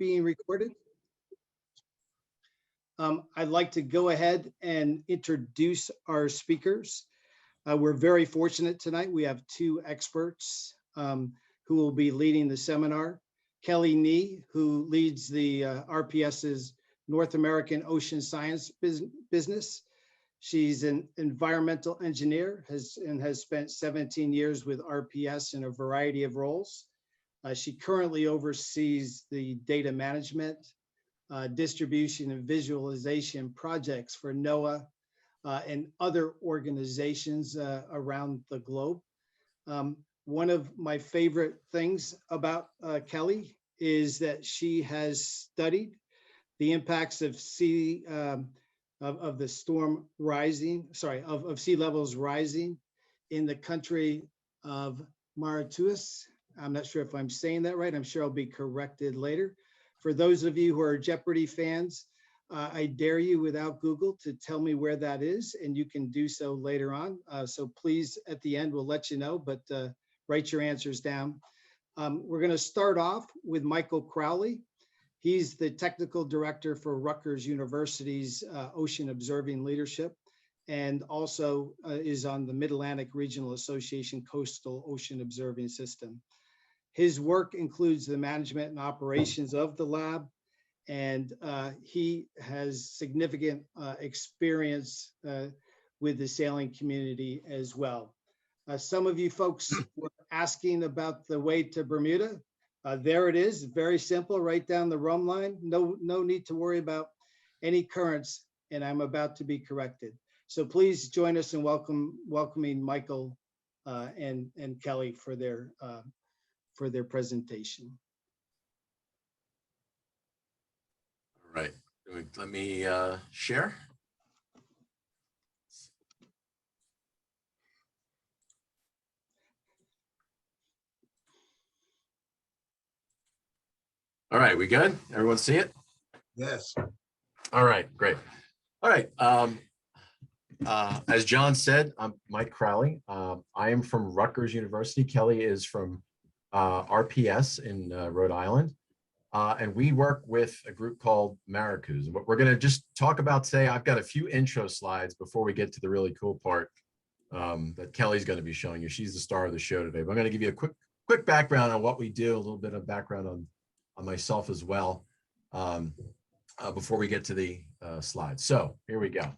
being recorded. I'd like to go ahead and introduce our speakers. We're very fortunate tonight. We have two experts who will be leading the seminar. Kelly Nee, who leads the RPS's North American Ocean Science business. She's an environmental engineer and has spent 17 years with RPS in a variety of roles. She currently oversees the data management, distribution and visualization projects for NOAA and other organizations around the globe. One of my favorite things about Kelly is that she has studied the impacts of sea levels rising in the country of MARACOOS. I'm not sure if I'm saying that right. I'm sure I'll be corrected later. For those of you who are Jeopardy fans, I dare you without Google to tell me where that is, and you can do so later on. So please, at the end, we'll let you know, but write your answers down. We're going to start off with Michael Crowley. He's the technical director for Rutgers University's Ocean Observing Leadership, and also is on the Mid-Atlantic Regional Association Coastal Ocean Observing System. His work includes the management and operations of the lab, and he has significant experience with the sailing community as well. Some of you folks were asking about the way to Bermuda. There it is, very simple, right down the rum line. No need to worry about any currents, and I'm about to be corrected. So please join us in welcoming Michael and Kelly for their presentation. All right, let me share. All right, we good? Everyone see it? Yes. All right, great. All right. As John said, I'm Mike Crowley. I am from Rutgers University. Kelly is from RPS in Rhode Island. And we work with a group called MARACOOS. And what we're going to just talk about today, I've got a few intro slides before we get to the really cool part that Kelly's going to be showing you. She's the star of the show today. But I'm going to give you a quick background on what we do, a little bit of background on myself as well, before we get to the slides. So here we go.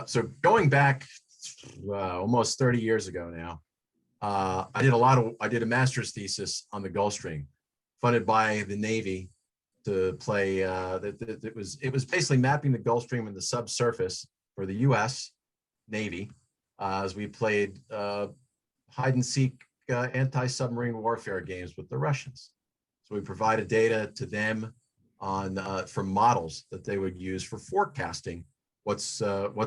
So going back almost 30 years ago now, I did a master's thesis on the Gulf Stream, funded by the Navy to play. It was basically mapping the Gulf Stream and the subsurface for the U.S. Navy as we played hide and seek anti-submarine warfare games with the Russians. So we provided data to them on from models that they would use for forecasting what's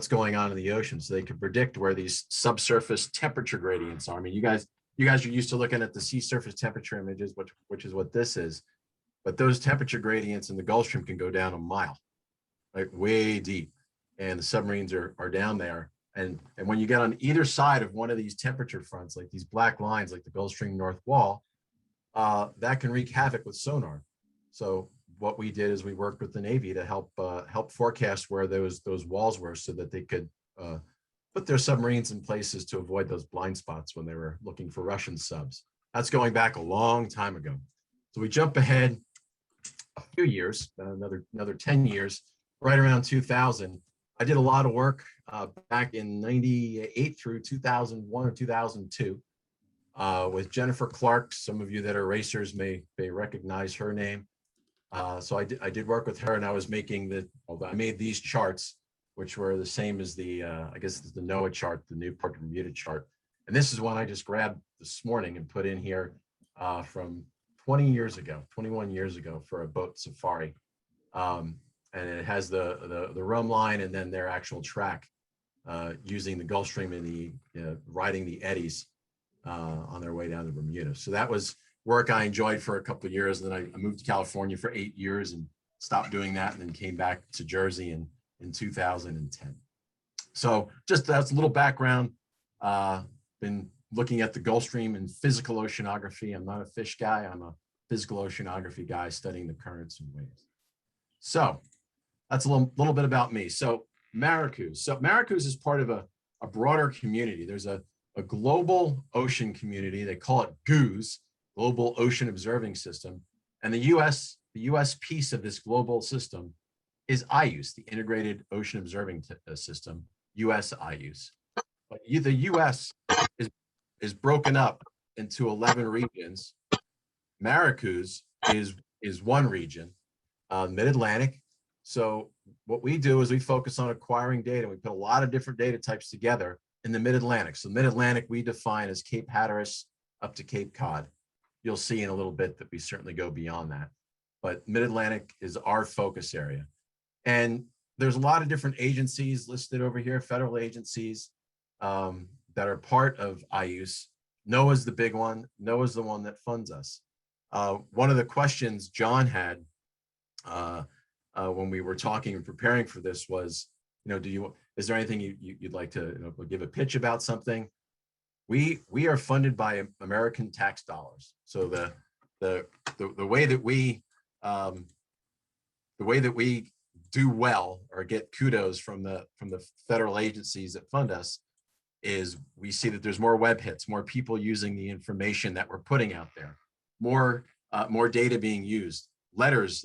going on in the ocean, so they could predict where these subsurface temperature gradients are. I mean, you guys are used to looking at the sea surface temperature images, which is what this is, but those temperature gradients in the Gulf Stream can go down a mile, like way deep, and the submarines are down there. And when you get on either side of one of these temperature fronts, like these black lines, like the Gulf Stream North Wall, that can wreak havoc with sonar. So what we did is we worked with the Navy to help forecast where those walls were, so that they could put their submarines in places to avoid those blind spots when they were looking for Russian subs. That's going back a long time ago. So we jump ahead a few years, another 10 years, right around 2000. I did a lot of work back in 98 through 2001 or 2002 with Jennifer Clark. Some of you that are racers may recognize her name. So I did work with her, and I was I made these charts, which were the same as the, I guess the NOAA chart, the Newport Bermuda chart. And this is one I just grabbed this morning and put in here from 21 years ago for a boat safari. And it has the rum line and then their actual track using the Gulf Stream and riding the eddies on their way down to Bermuda. So that was work I enjoyed for a couple of years. And then I moved to California for 8 years and stopped doing that, and then came back to Jersey in 2010. So just that's a little background. Been looking at the Gulf Stream and physical oceanography. I'm not a fish guy. I'm a physical oceanography guy studying the currents and waves. So that's a little bit about me. So MARACOOS. So MARACOOS is part of a broader community. There's a global ocean community. They call it GOOS, Global Ocean Observing System. And the US piece of this global system is IUS, the Integrated Ocean Observing System, US IUS. But the US is broken up into 11 regions. MARACOOS is one region, Mid-Atlantic. So what we do is we focus on acquiring data. We put a lot of different data types together in the Mid-Atlantic. So Mid-Atlantic we define as Cape Hatteras up to Cape Cod. You'll see in a little bit that we certainly go beyond that. But Mid-Atlantic is our focus area. And there's a lot of different agencies listed over here, federal agencies that are part of IUS. NOAA's the big one. NOAA's the one that funds us. One of the questions John had when we were talking and preparing for this was, is there anything you'd like to give a pitch about something? We are funded by American tax dollars. So the way that we do well or get kudos from the federal agencies that fund us is we see that there's more web hits, more people using the information that we're putting out there, more data being used, letters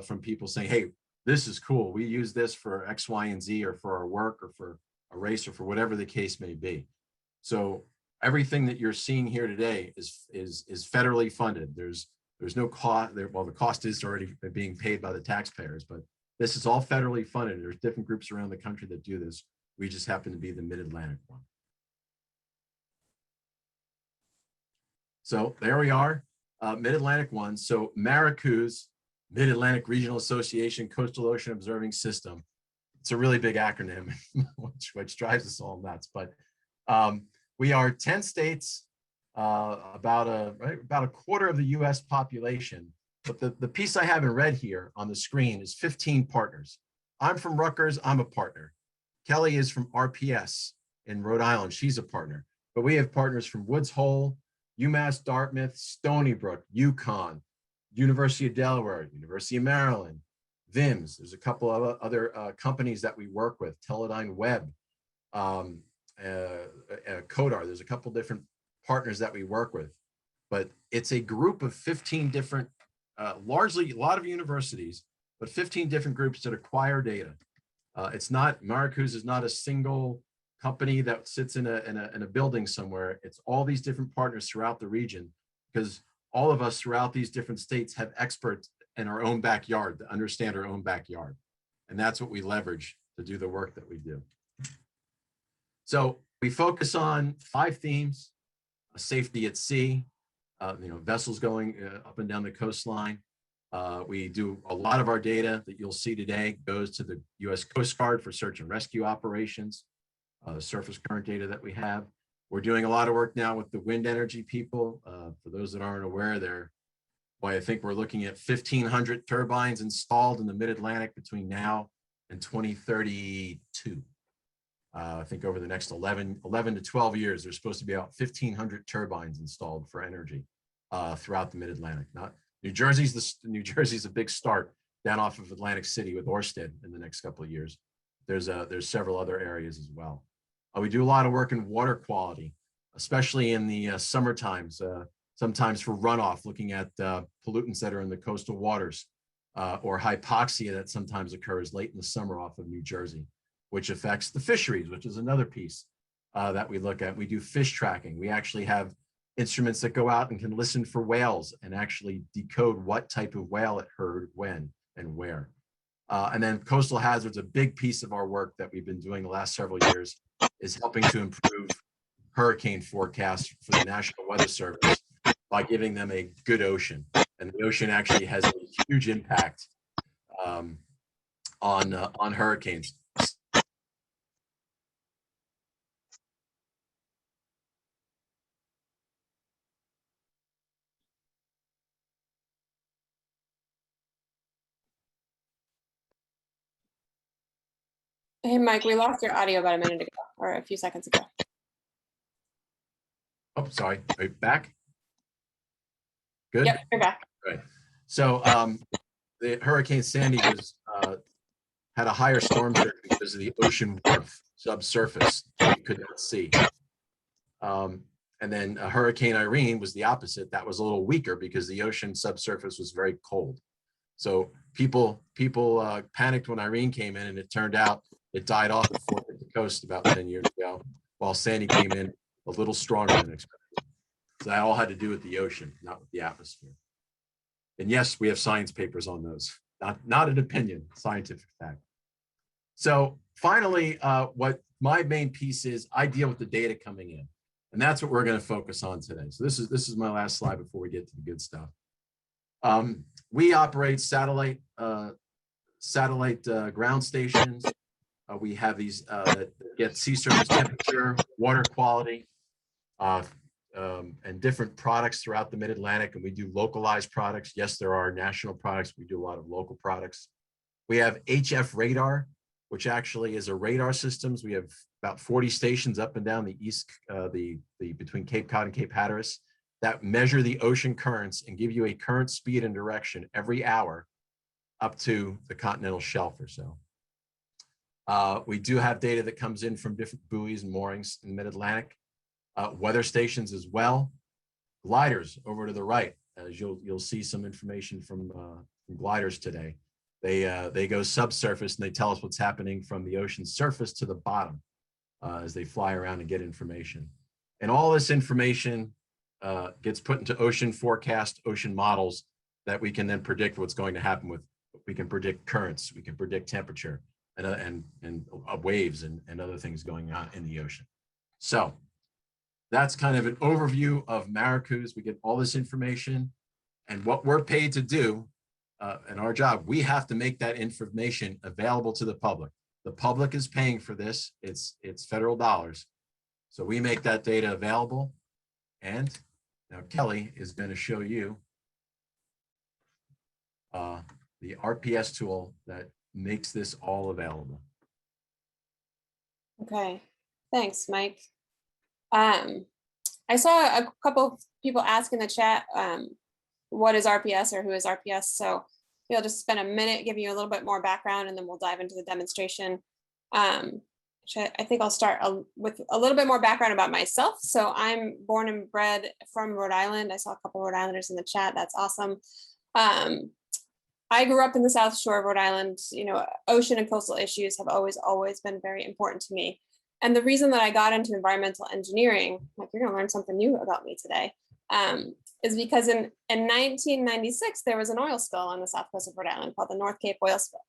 from people saying, hey, this is cool. We use this for X, Y, and Z, or for our work, or for a race, or for whatever the case may be. So everything that you're seeing here today is federally funded. There's no cost there. Well, the cost is already being paid by the taxpayers, but this is all federally funded. There's different groups around the country that do this. We just happen to be the Mid-Atlantic one. So there we are, Mid-Atlantic one. So MARACOOS, Mid-Atlantic Regional Association Coastal Ocean Observing System. It's a really big acronym, which drives us all nuts. But we are 10 states, about a quarter of the U.S. population. But the piece I have in red here on the screen is 15 partners. I'm from Rutgers. I'm a partner. Kelly is from RPS in Rhode Island. She's a partner. But we have partners from Woods Hole, UMass Dartmouth, Stony Brook, UConn, University of Delaware, University of Maryland, VIMS. There's a couple of other companies that we work with, Teledyne Web, Codar. There's a couple different partners that we work with. But it's a group of 15 different, largely a lot of universities, but 15 different groups that acquire data. It's not, MARACOOS is not a single company that sits in a building somewhere. It's all these different partners throughout the region, because all of us throughout these different states have experts in our own backyard to understand our own backyard. And that's what we leverage to do the work that we do. So we focus on 5 themes: safety at sea, vessels going up and down the coastline. We do a lot of our data that you'll see today goes to the U.S. Coast Guard for search and rescue operations, surface current data that we have. We're doing a lot of work now with the wind energy people. For those that aren't aware, I think we're looking at 1,500 turbines installed in the Mid-Atlantic between now and 2032. I think over the next 11 to 12 years, there's supposed to be about 1,500 turbines installed for energy throughout the Mid-Atlantic. New Jersey's a big start down off of Atlantic City with Orsted in the next couple of years. There's several other areas as well. We do a lot of work in water quality, especially in the summer times, sometimes for runoff, looking at pollutants that are in the coastal waters, or hypoxia that sometimes occurs late in the summer off of New Jersey, which affects the fisheries, which is another piece that we look at. We do fish tracking. We actually have instruments that go out and can listen for whales and actually decode what type of whale it heard, when, and where. And then coastal hazards, a big piece of our work that we've been doing the last several years is helping to improve hurricane forecasts for the National Weather Service by giving them a good ocean. And the ocean actually has a huge impact on hurricanes. Hey, Mike, we lost your audio about a minute ago, or a few seconds ago. Oh, sorry. Are you back? Good. Yep, you're back. Right. So the Hurricane Sandy was had a higher storm surge because of the ocean warmth subsurface that we could not see. And then Hurricane Irene was the opposite. That was a little weaker because the ocean subsurface was very cold. So people panicked when Irene came in, and it turned out it died off before it hit the coast about 10 years ago, while Sandy came in a little stronger than expected. So that all had to do with the ocean, not with the atmosphere. And yes, we have science papers on those, not an opinion, scientific fact. So finally, what my main piece is, I deal with the data coming in, and that's what we're going to focus on today. So this is my last slide before we get to the good stuff. We operate satellite ground stations. We have these that get sea surface temperature, water quality, and different products throughout the mid-Atlantic, and we do localized products. Yes, there are national products. We do a lot of local products. We have HF radar, which actually is a radar systems. We have about 40 stations up and down the east, between Cape Cod and Cape Hatteras, that measure the ocean currents and give you a current speed and direction every hour up to the continental shelf or so. We do have data that comes in from different buoys and moorings in the mid-Atlantic. Weather stations as well. Gliders over to the right, as you'll see some information from gliders today. They go subsurface and they tell us what's happening from the ocean surface to the bottom as they fly around and get information. And all this information gets put into ocean forecast, ocean models that we can then predict what's going to happen with. We can predict currents, we can predict temperature and waves and other things going on in the ocean. So that's kind of an overview of MARACOOS. We get all this information, and what we're paid to do in our job, we have to make that information available to the public. The public is paying for this. It's federal dollars. So we make that data available. And now Kelly is going to show you the RPS tool that makes this all available. Okay, thanks, Mike. I saw a couple of people ask in the chat, what is RPS or who is RPS? So I'll just spend a minute giving you a little bit more background, and then we'll dive into the demonstration. I think I'll start with a little bit more background about myself. So I'm born and bred from Rhode Island. I saw a couple of Rhode Islanders in the chat. That's awesome. I grew up in the South Shore of Rhode Island. You know, ocean and coastal issues have always been very important to me. And the reason that I got into environmental engineering, like you're gonna learn something new about me today, is because in 1996, there was an oil spill on the south coast of Rhode Island called the North Cape oil spill.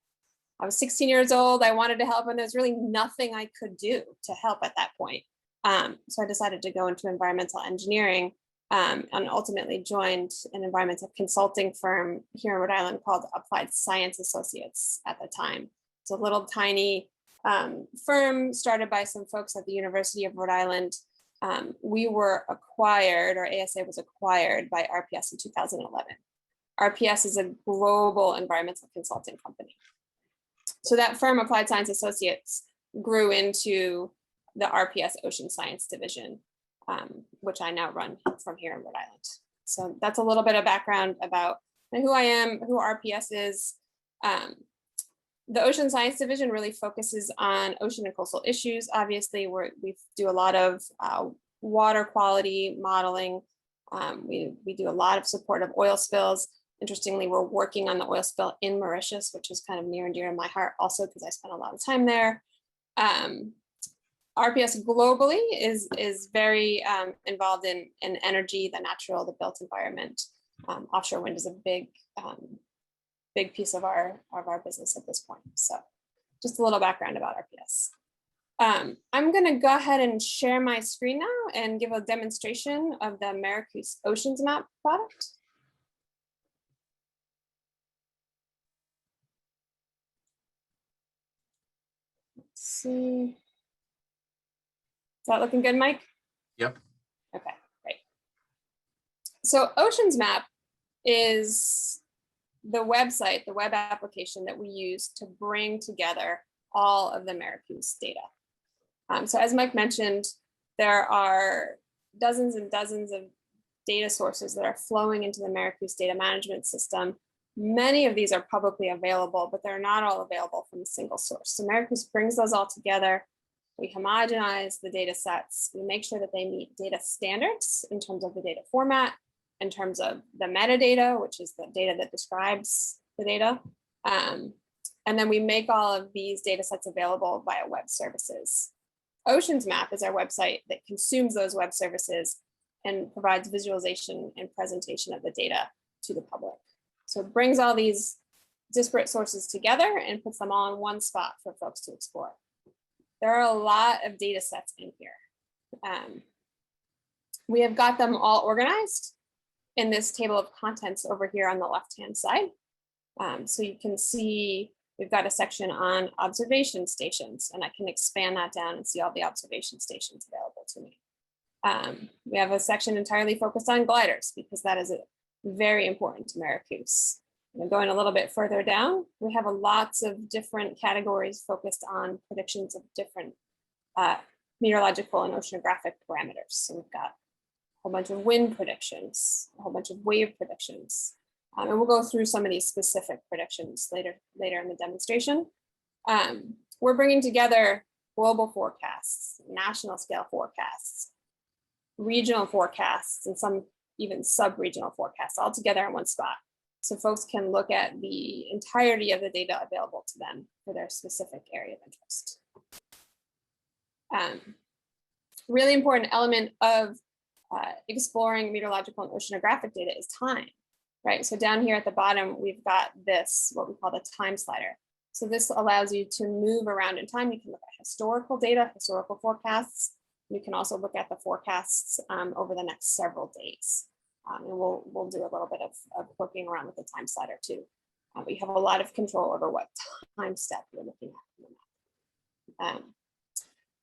I was 16 years old. I wanted to help, and there's really nothing I could do to help at that point. So I decided to go into environmental engineering and ultimately joined an environmental consulting firm here in Rhode Island called Applied Science Associates at the time. It's a little tiny firm started by some folks at the University of Rhode Island. We were acquired, or ASA was acquired by RPS in 2011. RPS is a global environmental consulting company. So that firm, Applied Science Associates, grew into the RPS Ocean Science Division, which I now run from here in Rhode Island. So that's a little bit of background about who I am, who RPS is. The Ocean Science Division really focuses on ocean and coastal issues. Obviously, we do a lot of water quality modeling. We do a lot of support of oil spills. Interestingly, we're working on the oil spill in Mauritius, which is kind of near and dear to my heart also because I spent a lot of time there. RPS globally is very involved in energy, the natural, the built environment. Offshore wind is a big piece of our business at this point. So just a little background about RPS. I'm gonna go ahead and share my screen now and give a demonstration of the MARACOOS Oceans Map product. Let's see. Is that looking good, Mike? Yep. Okay, great. So Oceans Map is the website, the web application that we use to bring together all of the MARACOOS data. So as Mike mentioned, there are dozens and dozens of data sources that are flowing into the MARACOOS data management system. Many of these are publicly available, but they're not all available from a single source. So MARACOOS brings those all together. We homogenize the data sets. We make sure that they meet data standards in terms of the data format, in terms of the metadata, which is the data that describes the data. And then we make all of these data sets available via web services. Oceans Map is our website that consumes those web services and provides visualization and presentation of the data to the public. So it brings all these disparate sources together and puts them all in one spot for folks to explore. There are a lot of data sets in here. We have got them all organized in this table of contents over here on the left-hand side. So you can see we've got a section on observation stations, and I can expand that down and see all the observation stations available to me. We have a section entirely focused on gliders because that is very important to MARACOOS. And going a little bit further down, we have lots of different categories focused on predictions of different meteorological and oceanographic parameters. So we've got a whole bunch of wind predictions, a whole bunch of wave predictions. And we'll go through some of these specific predictions later in the demonstration. We're bringing together global forecasts, national scale forecasts, regional forecasts, and some even sub-regional forecasts all together in one spot. So folks can look at the entirety of the data available to them for their specific area of interest. Really important element of exploring meteorological and oceanographic data is time, right? So down here at the bottom, we've got this, what we call the time slider. So this allows you to move around in time. You can look at historical data, historical forecasts. You can also look at the forecasts over the next several days. And we'll do a little bit of poking around with the time slider too. But you have a lot of control over what time step you're looking at in the map.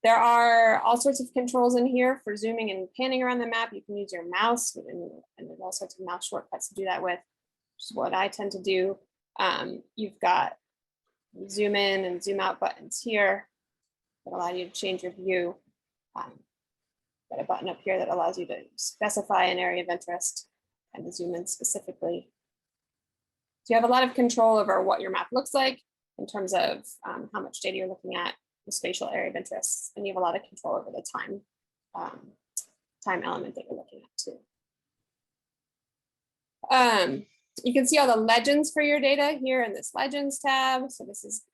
There are all sorts of controls in here for zooming and panning around the map. You can use your mouse, and there's all sorts of mouse shortcuts to do that with, which is what I tend to do. You've got zoom in and zoom out buttons here that allow you to change your view. Got a button up here that allows you to specify an area of interest and to zoom in specifically. So you have a lot of control over what your map looks like in terms of how much data you're looking at, the spatial area of interest, and you have a lot of control over the time element that you're looking at too. You can see all the legends for your data here in this legends tab. So this is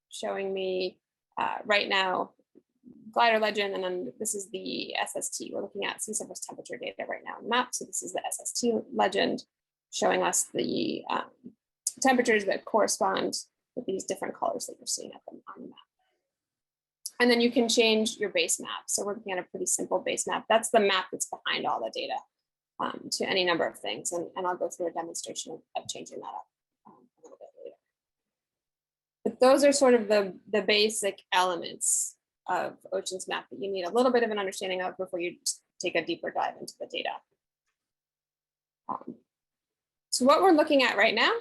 showing me right now glider legend, and then this is the SST. We're looking at sea surface temperature data right now on the map. So this is the SST legend showing us the temperatures that correspond with these different colors that you're seeing on the map. And then you can change your base map. So we're looking at a pretty simple base map. That's the map that's behind all the data to any number of things. And I'll go through a demonstration of changing that up a little bit later. But those are sort of the basic elements of Oceans Map that you need a little bit of an understanding of before you take a deeper dive into the data. So what we're looking at right now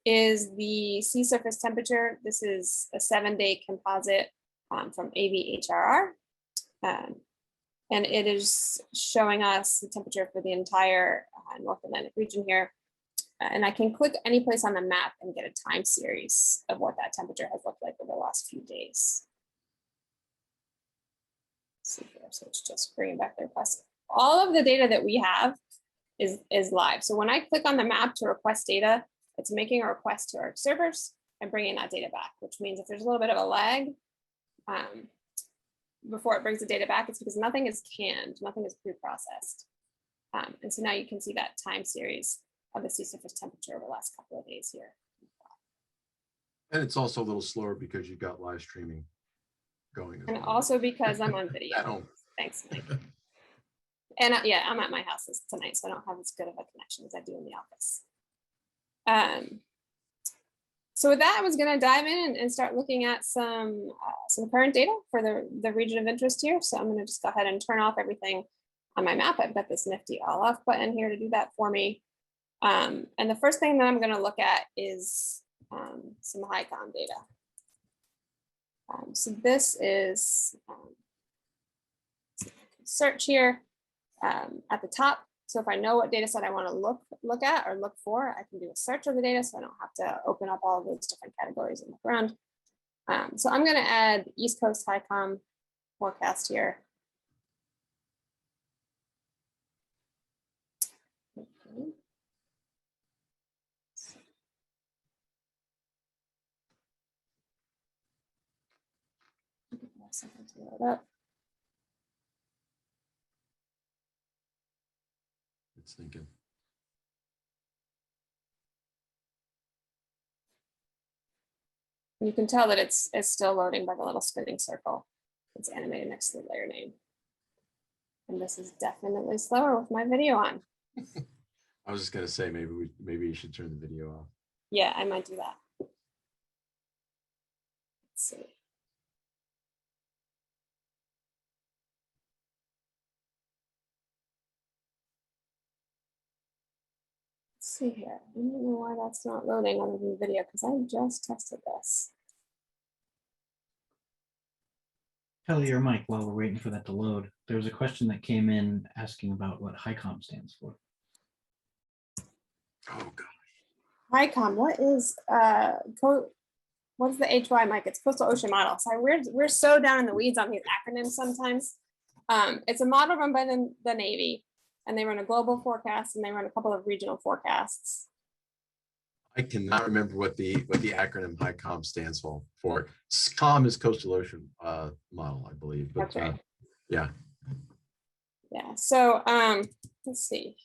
is the sea surface temperature. This is a 7-day composite from AVHRR. And it is showing us the temperature for the entire North Atlantic region here. And I can click any place on the map and get a time series of what that temperature has looked like over the last few days. See here, so it's just bringing back the request. All of the data that we have is live. So when I click on the map to request data, it's making a request to our servers and bringing that data back, which means if there's a little bit of a lag before it brings the data back, it's because nothing is canned, nothing is pre-processed. And so now you can see that time series of the sea surface temperature over the last couple of days here. And it's also a little slower because you've got live streaming going. And also because I'm on video. Thanks, Mike. And yeah, I'm at my house tonight, so I don't have as good of a connection as I do in the office. So with that, I was going to dive in and start looking at some current data for the region of interest here. So I'm going to just go ahead and turn off everything on my map. I've got this nifty all off button here to do that for me. And the first thing that I'm going to look at is some HICOM data. So this is search here at the top. So if I know what data set I want to look at or look for, I can do a search of the data so I don't have to open up all of those different categories and look around. So I'm going to add East Coast HICOM forecast here. Okay. Second to load up. It's thinking. You can tell that it's still loading by the little spinning circle. It's animated next to the layer name. And this is definitely slower with my video on. I was just gonna say maybe you should turn the video off. Yeah, I might do that. Let's see. Let's see here. I don't know why that's not loading other than the video because I just tested this. Kelly or Mike, while we're waiting for that to load, there was a question that came in asking about what HICOM stands for. Oh god. HICOM, what is what's the HY, Mike? It's Coastal Ocean Model. Sorry, we're so down in the weeds on these acronyms sometimes. It's a model run by the Navy, and they run a global forecast and they run a couple of regional forecasts. I cannot remember what the acronym HICOM stands for. COM is Coastal Ocean Model, I believe. But, That's right. Yeah. Yeah. So let's see.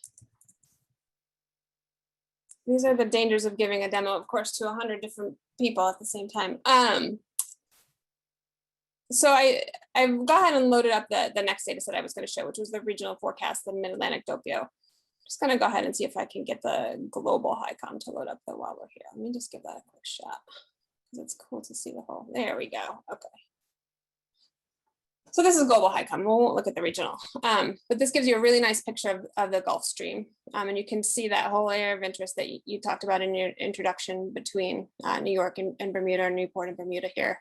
These are the dangers of giving a demo, of course, to 100 different people at the same time. So I've go ahead and loaded up the next data set I was going to show, which was the regional forecast, the Mid-Atlantic Doppio. Just going to go ahead and see if I can get the global HICOM to load up though while we're here. Let me just give that a quick shot because it's cool to see the whole. There we go. Okay. So this is global HICOM. We won't look at the regional, but this gives you a really nice picture of the Gulf Stream. And you can see that whole area of interest that you talked about in your introduction between New York and Bermuda, or Newport and Bermuda here.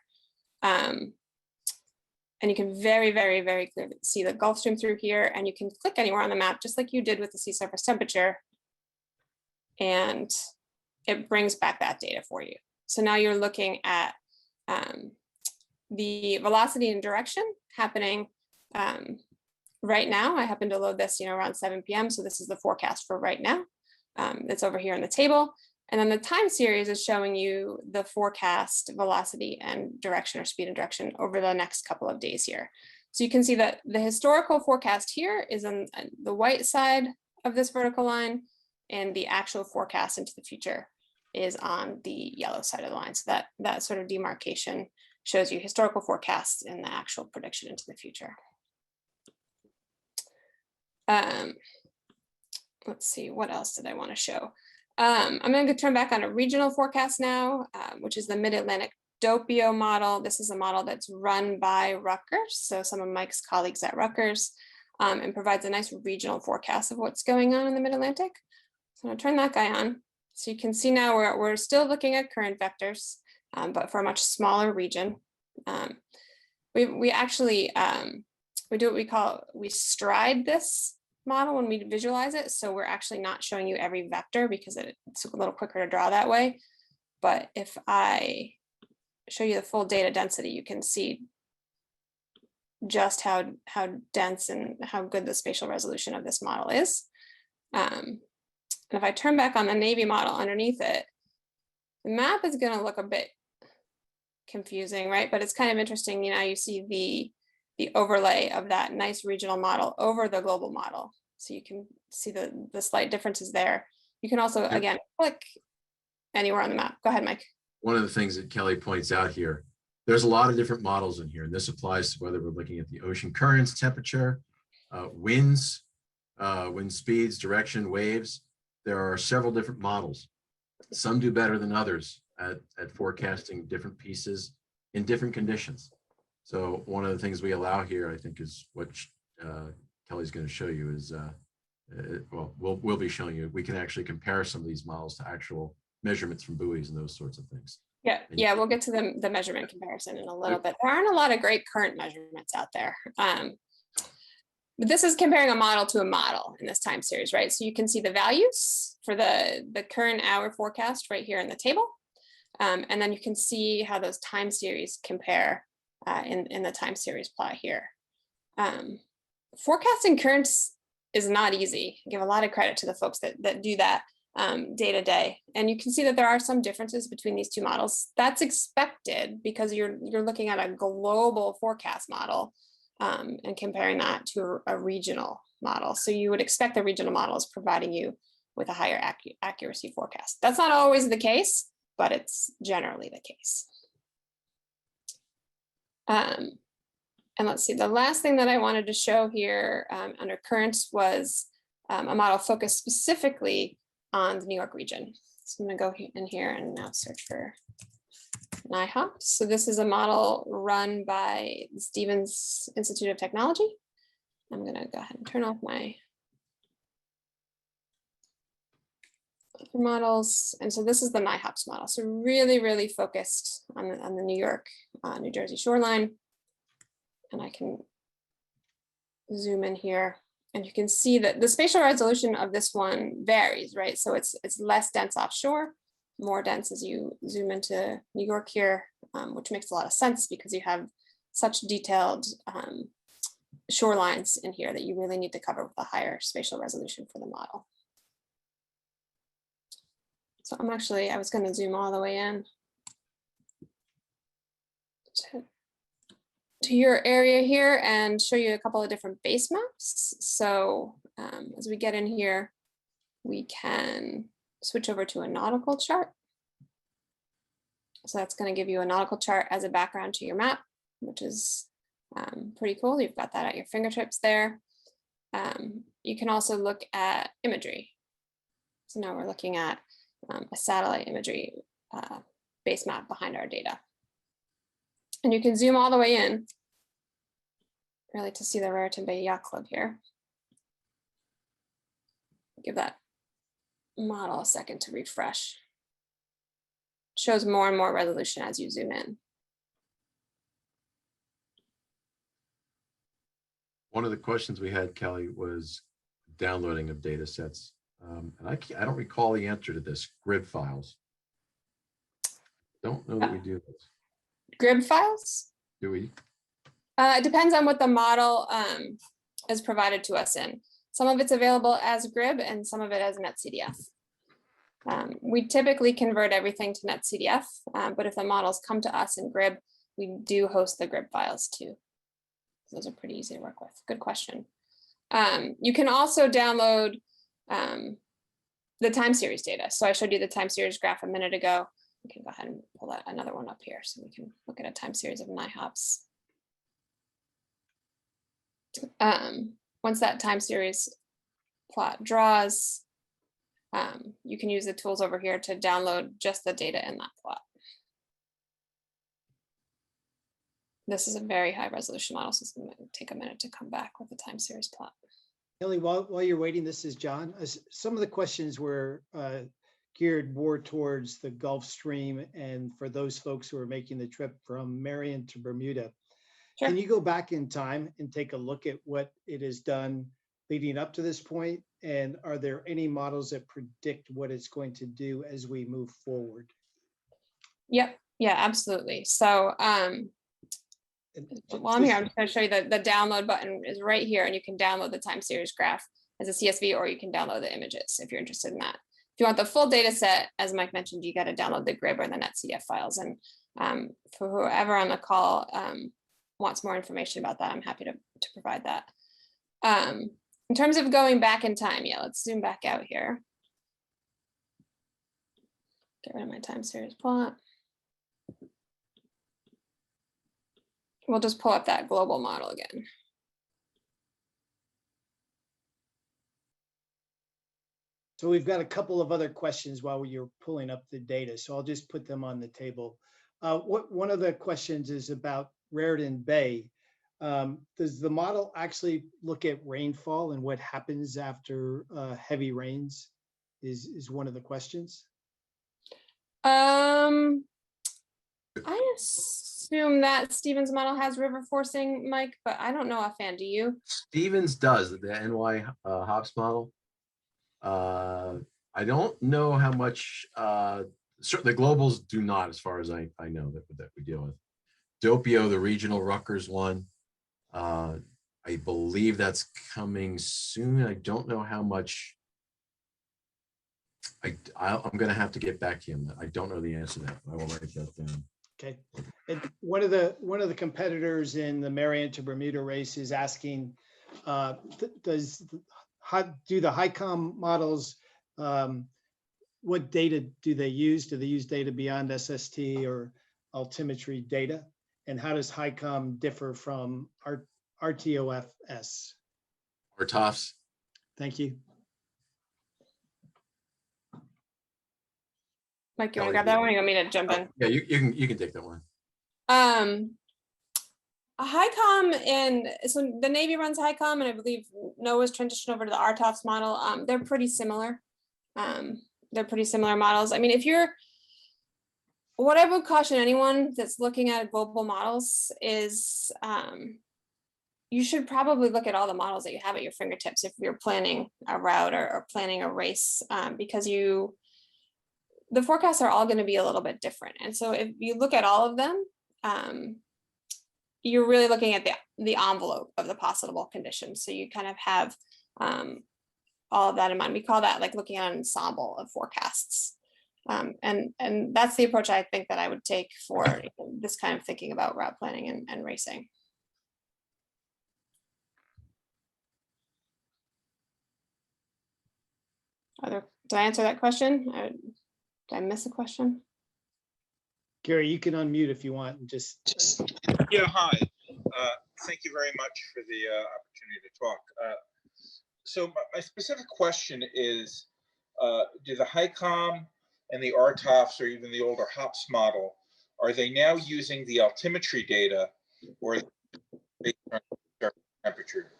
And you can very, very, very clearly see the Gulf Stream through here, and you can click anywhere on the map, just like you did with the sea surface temperature, and it brings back that data for you. So now you're looking at the velocity and direction happening right now. I happen to load this, around 7 p.m. So this is the forecast for right now. It's over here in the table. And then the time series is showing you the forecast velocity and direction, or speed and direction, over the next couple of days here. So you can see that the historical forecast here is on the white side of this vertical line, and the actual forecast into the future is on the yellow side of the line. So that sort of demarcation shows you historical forecasts and the actual prediction into the future. Let's see, what else did I want to show? I'm going to turn back on a regional forecast now, which is the Mid-Atlantic Doppio model. This is a model that's run by Rutgers, so some of Mike's colleagues at Rutgers, and provides a nice regional forecast of what's going on in the Mid-Atlantic. So I'm going to turn that guy on. So you can see now we're still looking at current vectors, but for a much smaller region. We actually, we do what we stride this model when we visualize it. So we're actually not showing you every vector because it's a little quicker to draw that way. But if I show you the full data density, you can see just how dense and how good the spatial resolution of this model is. And if I turn back on the Navy model underneath it, the map is going to look a bit confusing, right? But it's kind of interesting. You see the overlay of that nice regional model over the global model. So you can see the slight differences there. You can also, again, click anywhere on the map. Go ahead, Mike. One of the things that Kelly points out here, there's a lot of different models in here, and this applies to whether we're looking at the ocean currents, temperature, winds, wind speeds, direction, waves. There are several different models. Some do better than others at forecasting different pieces in different conditions. So one of the things we allow here, I think, is what Kelly's going to show you is, well, we'll be showing you, we can actually compare some of these models to actual measurements from buoys and those sorts of things. Yeah, we'll get to the measurement comparison in a little bit. There aren't a lot of great current measurements out there. But this is comparing a model to a model in this time series, right? So you can see the values for the current hour forecast right here in the table. And then you can see how those time series compare in the time series plot here. Forecasting currents is not easy. I give a lot of credit to the folks that do that day to day. And you can see that there are some differences between these two models. That's expected because you're looking at a global forecast model and comparing that to a regional model. So you would expect the regional model is providing you with a higher accuracy forecast. That's not always the case, but it's generally the case. And let's see, the last thing that I wanted to show here under currents was a model focused specifically on the New York region. So I'm gonna go in here and now search for NIHOPS. So this is a model run by the Stevens Institute of Technology. I'm gonna go ahead and turn off my other models. And so this is the NIHOPS model. So really focused on the New York, New Jersey shoreline. And I can zoom in here and you can see that the spatial resolution of this one varies, right? So it's less dense offshore, more dense as you zoom into New York here, which makes a lot of sense because you have such detailed shorelines in here that you really need to cover with a higher spatial resolution for the model. So I was going to zoom all the way in to your area here and show you a couple of different base maps. So as we get in here, we can switch over to a nautical chart. So that's going to give you a nautical chart as a background to your map, which is pretty cool. You've got that at your fingertips there. You can also look at imagery. So now we're looking at a satellite imagery base map behind our data. And you can zoom all the way in, really to see the Raritan Bay Yacht Club here. Give that model a second to refresh. Shows more and more resolution as you zoom in. One of the questions we had, Kelly, was downloading of data sets. And I don't recall the answer to this, grid files. Don't know that we do this. Grid files? Do we? It depends on what the model is provided to us in. Some of it's available as GRIB and some of it as NetCDF. We typically convert everything to NetCDF, but if the models come to us in GRIB, we do host the GRIB files too. Those are pretty easy to work with. Good question. You can also download the time series data. So I showed you the time series graph a minute ago. We can go ahead and pull that another one up here so we can look at a time series of NIHOPS. Once that time series plot draws, you can use the tools over here to download just the data in that plot. This is a very high resolution model, so it's going to take a minute to come back with the time series plot. Kelly, while you're waiting, this is John. Some of the questions were geared more towards the Gulf Stream and for those folks who are making the trip from Marion to Bermuda. Sure. Can you go back in time and take a look at what it has done leading up to this point? And are there any models that predict what it's going to do as we move forward? Yep. Yeah, absolutely. So while I'm here, I'm just going to show you the download button is right here, and you can download the time series graph as a CSV, or you can download the images if you're interested in that. If you want the full data set, as Mike mentioned, you got to download the GRIB or the NetCDF files. And for whoever on the call wants more information about that, I'm happy to provide that. In terms of going back in time, yeah, let's zoom back out here. Get rid of my time series plot. We'll just pull up that global model again. So we've got a couple of other questions while you're pulling up the data, so I'll just put them on the table. One of the questions is about Raritan Bay. Does the model actually look at rainfall and what happens after heavy rains is one of the questions? I assume that Stevens model has river forcing, Mike, but I don't know offhand. Do you? Stevens does, the NY hops model. I don't know how much, the globals do not, as far as I know that we deal with. Doppio, the regional Rutgers one, I believe that's coming soon. I don't know how much. I'm gonna have to get back to you on that. I don't know the answer to that. I will write that down. Okay. And one of the competitors in the Marion to Bermuda race is asking, do the HICOM models, what data do they use? Do they use data beyond SST or altimetry data? And how does HICOM differ from RTOFS? Or TOFs. Thank you. Mike, you want to grab that one? Or you want me to jump in? Yeah, you can take that one. A HICOM, and so the Navy runs HICOM, and I believe NOAA's transitioned over to the RTOFs model. They're pretty similar. They're pretty similar models. I mean, what I would caution anyone that's looking at global models is you should probably look at all the models that you have at your fingertips if you're planning a route or planning a race, because the forecasts are all going to be a little bit different. And so if you look at all of them, you're really looking at the envelope of the possible conditions. So you kind of have all of that in mind. We call that like looking at an ensemble of forecasts. And that's the approach I think that I would take for this kind of thinking about route planning and racing. Did I answer that question? Did I miss a question? Gary, you can unmute if you want and just. Yeah, hi. Thank you very much for the opportunity to talk. So my specific question is, do the HICOM and the RTOFs or even the older HOPS model, are they now using the altimetry data or based on temperature?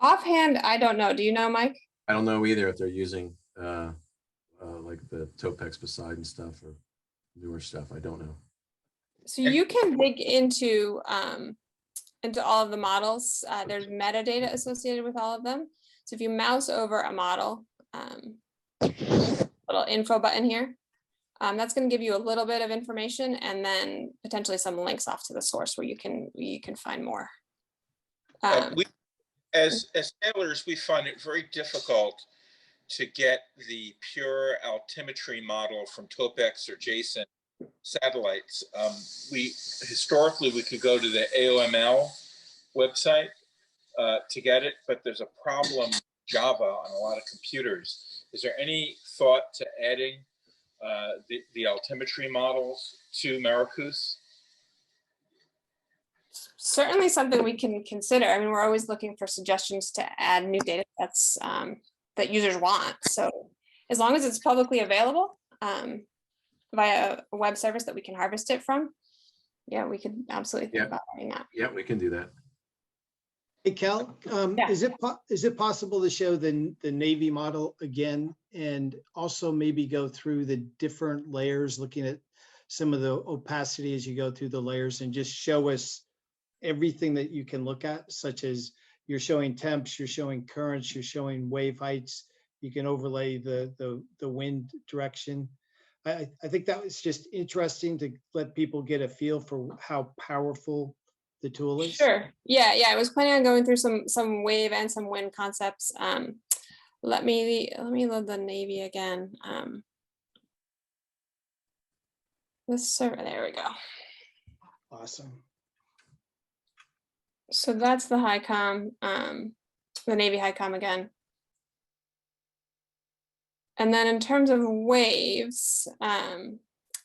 Offhand, I don't know. Do you know, Mike? I don't know either if they're using like the Topex Poseidon stuff or newer stuff. I don't know. So you can dig into all of the models. There's metadata associated with all of them. So if you mouse over a model, little info button here, that's going to give you a little bit of information and then potentially some links off to the source where you can find more. As sailors, we find it very difficult to get the pure altimetry model from Topex or JSON satellites. Historically, we could go to the AOML website to get it, but there's a problem with Java on a lot of computers. Is there any thought to adding the altimetry models to MARACOOS? Certainly something we can consider. I mean, we're always looking for suggestions to add new data sets that users want. So as long as it's publicly available via a web service that we can harvest it from, yeah, we could absolutely think about doing that. Yeah, we can do that. Hey, Cal, is it possible to show the Navy model again and also maybe go through the different layers, looking at some of the opacity as you go through the layers and just show us everything that you can look at, such as you're showing temps, you're showing currents, you're showing wave heights, you can overlay the wind direction. I think that was just interesting to let people get a feel for how powerful the tool is. Sure. Yeah. I was planning on going through some wave and some wind concepts. Let me load the Navy again. This server, there we go. Awesome. So that's the HICOM, the Navy HICOM again. And then in terms of waves, I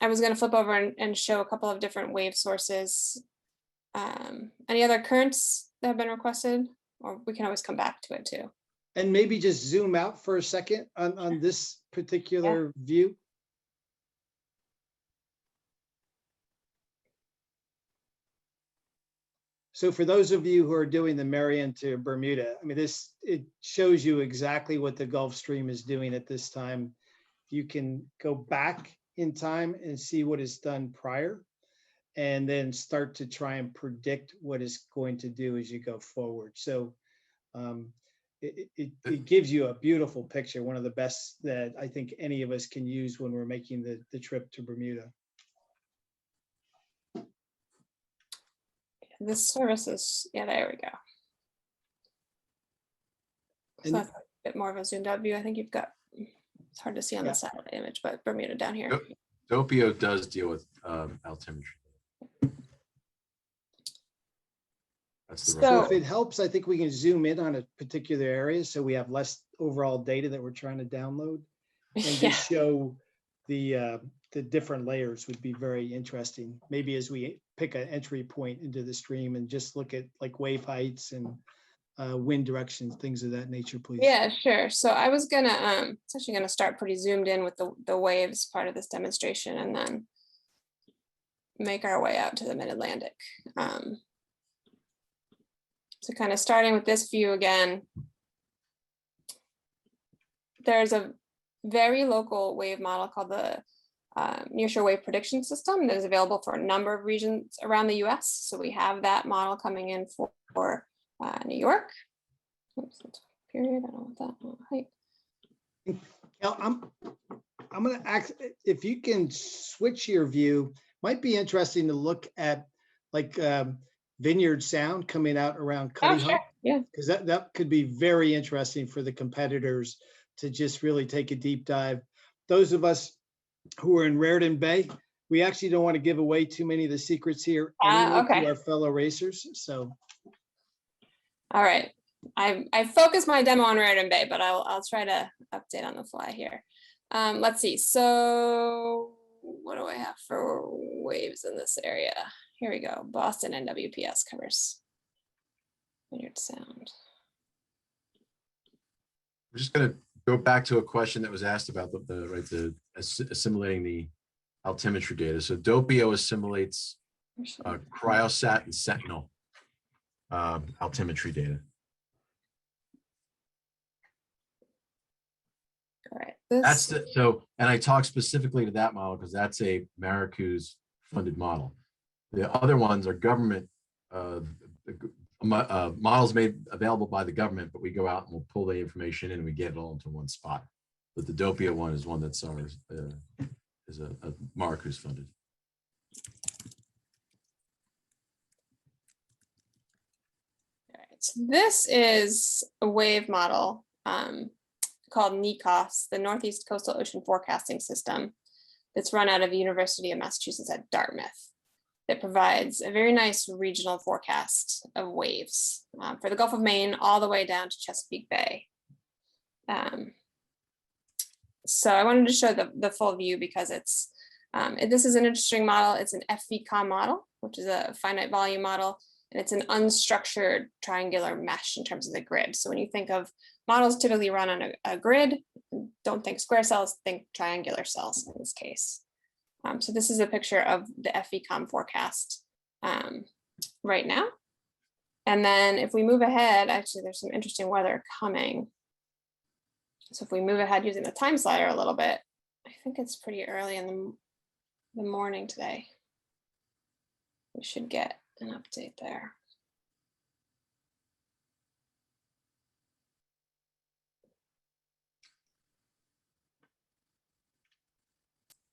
was going to flip over and show a couple of different wave sources. Any other currents that have been requested, or we can always come back to it too. And maybe just zoom out for a second on this particular view. So for those of you who are doing the Marion to Bermuda, I mean, it shows you exactly what the Gulf Stream is doing at this time. you can go back in time and see what is done prior, and then start to try and predict what it's going to do as you go forward. So it gives you a beautiful picture, one of the best that I think any of us can use when we're making the trip to Bermuda. This service is, yeah, there we go. So And- that's a bit more of a zoomed out view. I think you've got, it's hard to see on Yeah. the satellite image, but Bermuda down here. Yep. Doppio does deal with altimetry. That's the So- So if it helps, I think we can zoom in on a particular area so we have less overall data that we're trying to download, and Yeah, just show the different layers would be very interesting. Maybe as we pick an entry point into the stream and just look at like wave heights and wind directions, things of that nature, please. yeah, sure. So I was gonna, it's actually gonna start pretty zoomed in with the waves part of this demonstration, and then make our way out to the mid-Atlantic. So kind of starting with this view again, there's a very local wave model called the Nearshore Wave Prediction System that is available for a number of regions around the US. So we have that model coming in for New York. Oops, that's a period, I don't want that height. Now, I'm gonna ask if you can switch your view. Might be interesting to look at like Vineyard Sound coming out around Oh, Cutty sure, Hawk, yeah. because that could be very interesting for the competitors to just really take a deep dive. Those of us who are in Raritan Bay, we actually don't want to give away too many of the secrets here anyway Okay. to our fellow racers. So All right. I focused my demo on Raritan Bay, but I'll try to update on the fly here. Let's see. So what do I have for waves in this area? Here we go. Boston NWPS covers Vineyard Sound. We're just going to go back to a question that was asked about the assimilating the altimetry data. So Doppio assimilates Cryosat and Sentinel altimetry data. All right. That's This, and I talk specifically to that model because that's a MARACOOS funded model. The other ones are government models made available by the government, but we go out and we'll pull the information in and we get it all into one spot. But the Doppio one is one that's ours, is a MARACOOS funded. all right. So this is a wave model called NECOS, the Northeast Coastal Ocean Forecasting System. That's run out of University of Massachusetts at Dartmouth. That provides a very nice regional forecast of waves for the Gulf of Maine all the way down to Chesapeake Bay. So I wanted to show the full view because it's this is an interesting model. It's an FVCOM model, which is a finite volume model, and it's an unstructured triangular mesh in terms of the grid. So when you think of models typically run on a grid, don't think square cells, think triangular cells in this case. So this is a picture of the FVCOM forecast right now. And then if we move ahead, actually there's some interesting weather coming. So if we move ahead using the time slider a little bit, I think it's pretty early in the morning today. We should get an update there.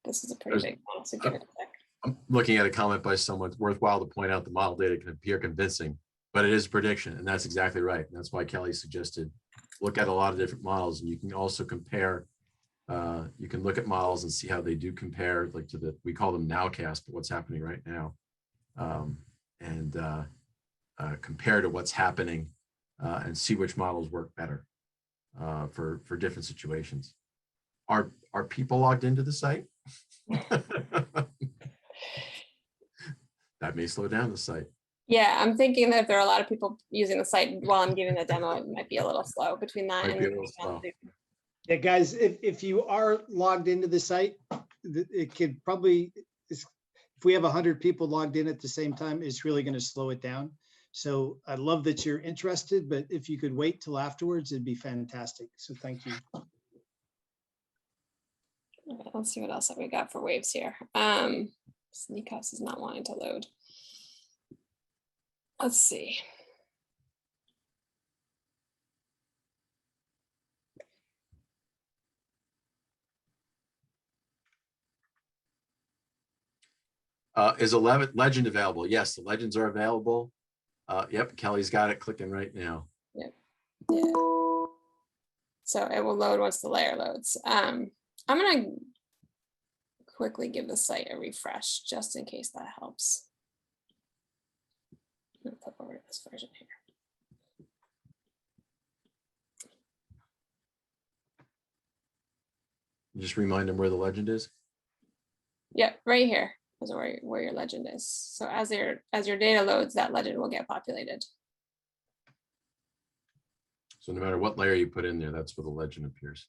This is a pretty big model, so give it a sec. I'm looking at a comment by someone. It's worthwhile to point out the model data can appear convincing, but it is prediction, and that's exactly right. And that's why Kelly suggested look at a lot of different models, and you can also compare. You can look at models and see how they do compare, like to we call them nowcast, but what's happening right now, and compare to what's happening, and see which models work better for different situations. Are people logged into the site? That may slow down the site. Yeah, I'm thinking that if there are a lot of people using the site while I'm giving the demo, it might be a little slow between that Might and be a little slow. yeah, guys, if you are logged into the site, it could probably, if we have 100 people logged in at the same time, it's really going to slow it down. So I love that you're interested, but if you could wait till afterwards, it'd be fantastic. So thank you. Okay, let's see what else have we got for waves here. Sneakhouse is not wanting to load. Let's see. Is a legend available? Yes, the legends are available. Yep, Kelly's got it clicking right now. Yep. Yeah. So it will load once the layer loads. I'm gonna quickly give the site a refresh just in case that helps. I'm gonna flip over to this version here. Just remind them where the legend is. Yep, right here is where your legend is. So as your data loads, that legend will get populated. So no matter what layer you put in there, that's where the legend appears.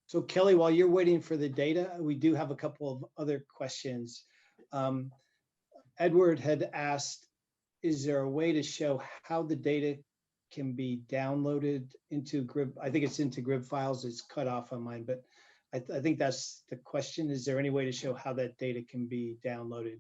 So Kelly, while you're waiting for the data, we do have a couple of other questions. Edward had asked, is there a way to show how the data can be downloaded into GRIB? I think it's into GRIB files. It's cut off on mine, but I think that's the question. Is there any way to show how that data can be downloaded?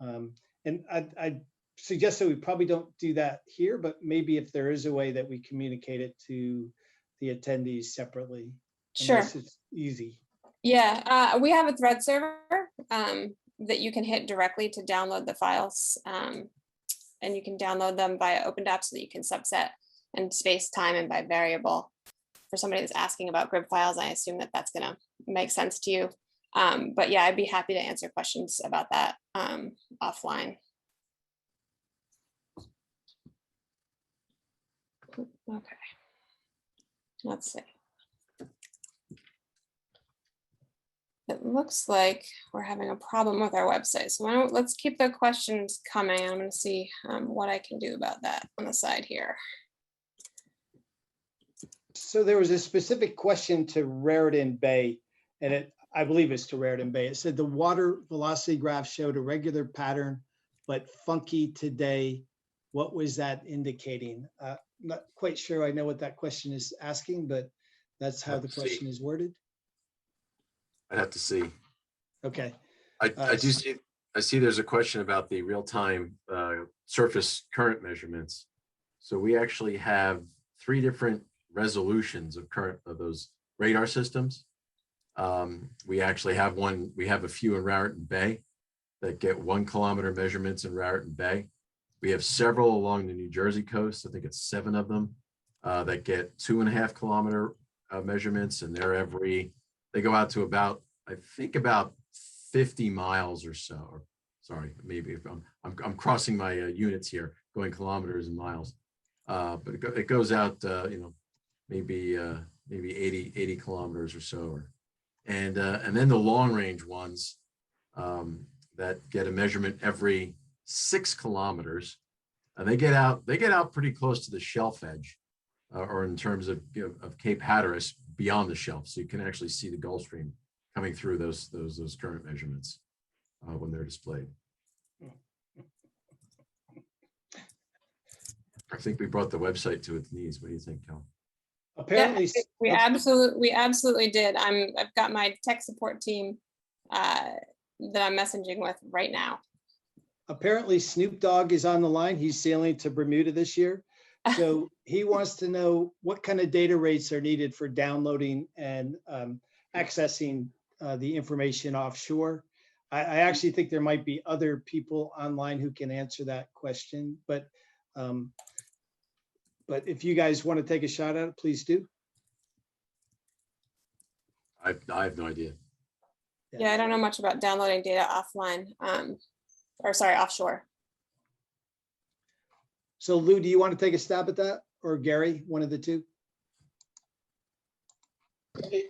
And I suggest that we probably don't do that here, but maybe if there is a way that we communicate it to the attendees separately. Sure. Unless it's easy. Yeah, we have a thread server that you can hit directly to download the files. And you can download them via OpenDAP so that you can subset and space time and by variable. For somebody that's asking about GRIB files, I assume that that's gonna make sense to you. But yeah, I'd be happy to answer questions about that offline. Okay, let's see. It looks like we're having a problem with our website. So let's keep the questions coming. I'm going to see what I can do about that on the side here. So there was a specific question to Raritan Bay, and I believe it's to Raritan Bay. It said the water velocity graph showed a regular pattern, but funky today. What was that indicating? Not quite sure I know what that question is asking, but that's how the question is worded. I'd have to see. Okay. I do see. I see there's a question about the real-time surface current measurements. So we actually have 3 different resolutions of current of those radar systems. We actually have one. We have a few in Raritan Bay that get 1 kilometer measurements in Raritan Bay. We have several along the New Jersey coast. I think it's 7 of them that get 2.5 kilometer measurements, and they go out to about, I think about 50 miles or so. Or, sorry, maybe if I'm crossing my units here, going kilometers and miles. But it goes out, maybe 80 kilometers or so. And then the long range ones that get a measurement every 6 kilometers, and they get out pretty close to the shelf edge, or in terms of Cape Hatteras, beyond the shelf, so you can actually see the Gulf Stream coming through those current measurements when they're displayed. I think we brought the website to its knees. What do you think, Cal? Apparently, yeah, we absolutely did. I've got my tech support team that I'm messaging with right now. Apparently, Snoop Dogg is on the line. He's sailing to Bermuda this year. So he wants to know what kind of data rates are needed for downloading and accessing the information offshore. I actually think there might be other people online who can answer that question, but if you guys want to take a shot at it, please do. I have no idea. Yeah, I don't know much about downloading data offline, offshore. So Lou, do you want to take a stab at that, or Gary, one of the two?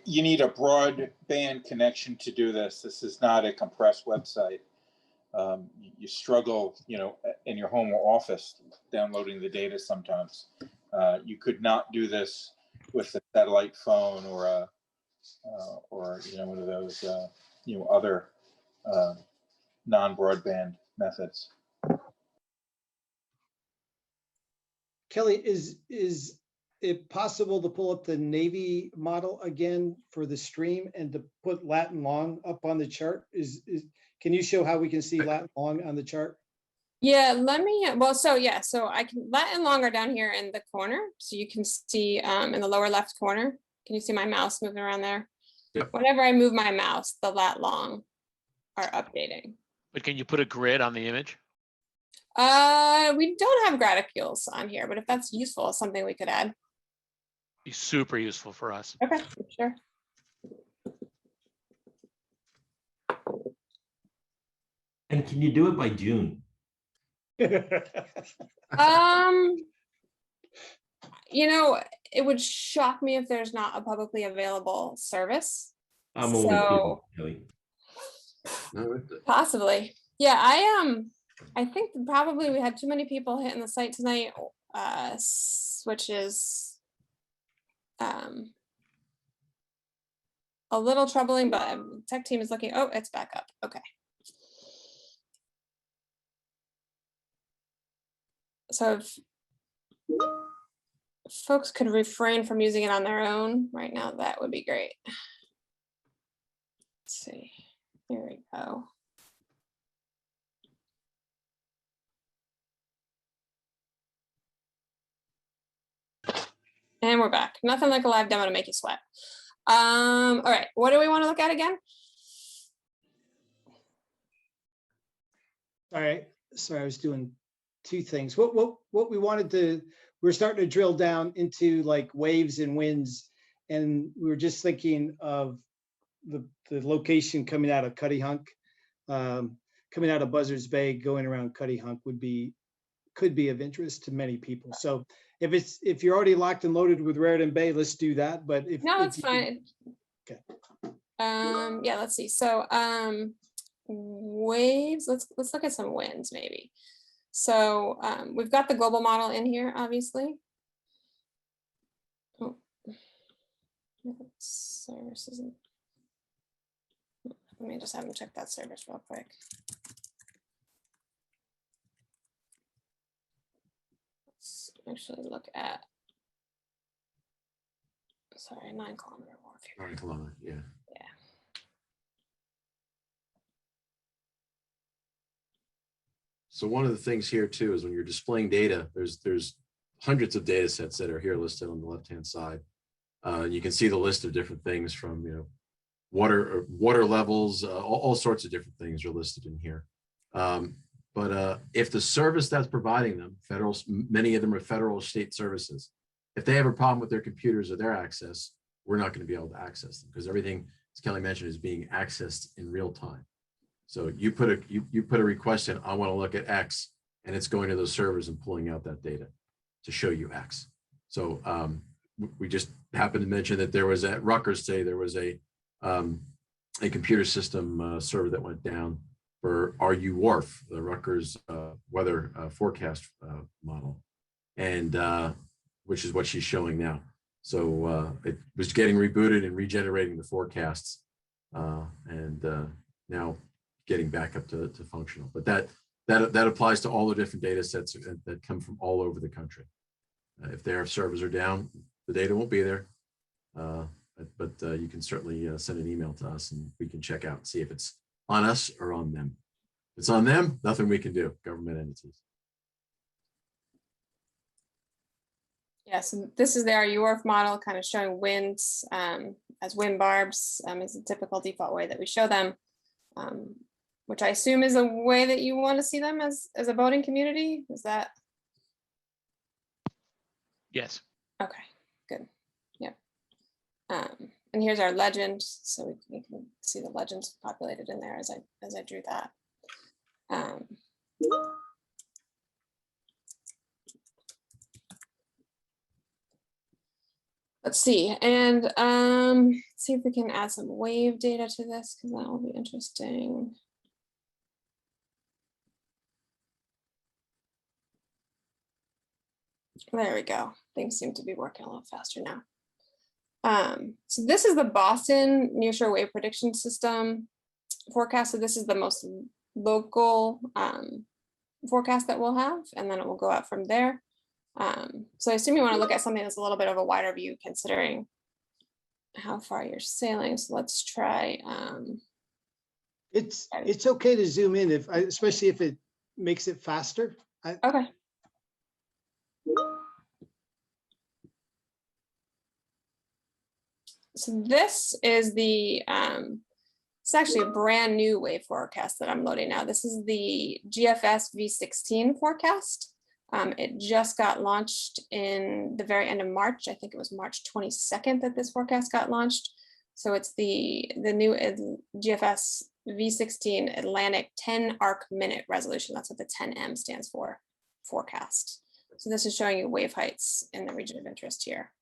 You need a broadband connection to do this. This is not a compressed website. You struggle, in your home or office downloading the data sometimes. You could not do this with a satellite phone or one of those other non-broadband methods. Kelly, is it possible to pull up the Navy model again for the stream and to put Latin long up on the chart? Can you show how we can see Latin long on the chart? Yeah, let me, well, so yeah, so I can, Latin long are down here in the corner. So you can see in the lower left corner. Can you see my mouse moving around there? Yep. Whenever I move my mouse, the lat long are updating. But can you put a grid on the image? We don't have graticules on here, but if that's useful, it's something we could add. Be super useful for us. Okay, sure. And can you do it by June? You know, it would shock me if there's not a publicly available service. I'm only So- kidding, No, Possibly. Yeah, I think probably we had too many people hitting the site tonight, which is a little troubling, but tech team is looking, oh, it's back up. Okay. So if folks could refrain from using it on their own right now, that would be great. Let's see. Here we go. And we're back. Nothing like a live demo to make you sweat. All right, what do we want to look at again? All right, sorry, I was doing two things. What we wanted to, we're starting to drill down into like waves and winds, and we were just thinking of the location coming out of Cuttyhunk, coming out of Buzzards Bay, going around Cuttyhunk could be of interest to many people. So if you're already locked and loaded with Raritan Bay, let's do that. But if No, if it's you- fine. Okay. Yeah, let's see. So waves, let's look at some winds maybe. So we've got the global model in here, obviously. Oh, service isn't. Let me just have them check that service real quick. Let's actually look at, sorry, 9 kilometer wharf here. 9 kilometer, yeah. Yeah. So one of the things here too is when you're displaying data, there's hundreds of data sets that are here listed on the left-hand side. You can see the list of different things from, water levels, all sorts of different things are listed in here. But if the service that's providing them, many of them are federal state services, if they have a problem with their computers or their access, we're not going to be able to access them because everything, as Kelly mentioned, is being accessed in real time. So you put a request in, I want to look at X, and it's going to those servers and pulling out that data to show you X. So we just happened to mention that there was at Rutgers today, there was a computer system server that went down for RU Wharf, the Rutgers weather forecast model, and which is what she's showing now. So it was getting rebooted and regenerating the forecasts, and now getting back up to functional. But that applies to all the different data sets that come from all over the country. If their servers are down, the data won't be there. But you can certainly send an email to us and we can check out and see if it's on us or on them. If it's on them, nothing we can do, government entities. Yeah, so this is the RU Wharf model kind of showing winds as wind barbs is a typical default way that we show them, which I assume is a way that you want to see them as a boating community. Is that? Yes. Okay, good. Yep. And here's our legend. So we can see the legends populated in there as I drew that. Let's see, and see if we can add some wave data to this because that will be interesting. There we go. Things seem to be working a little faster now. So this is the Boston Nearshore Wave Prediction System forecast. So this is the most local forecast that we'll have, and then it will go out from there. So I assume you want to look at something that's a little bit of a wider view considering how far you're sailing. So let's try. It's okay to zoom in especially if it makes it faster. Okay. So this is it's actually a brand new wave forecast that I'm loading now. This is the GFS V16 forecast. It just got launched in the very end of March. I think it was March 22nd that this forecast got launched. So it's the new GFS V16 Atlantic 10 arc minute resolution. That's what the 10M stands for, forecast. So this is showing you wave heights in the region of interest here.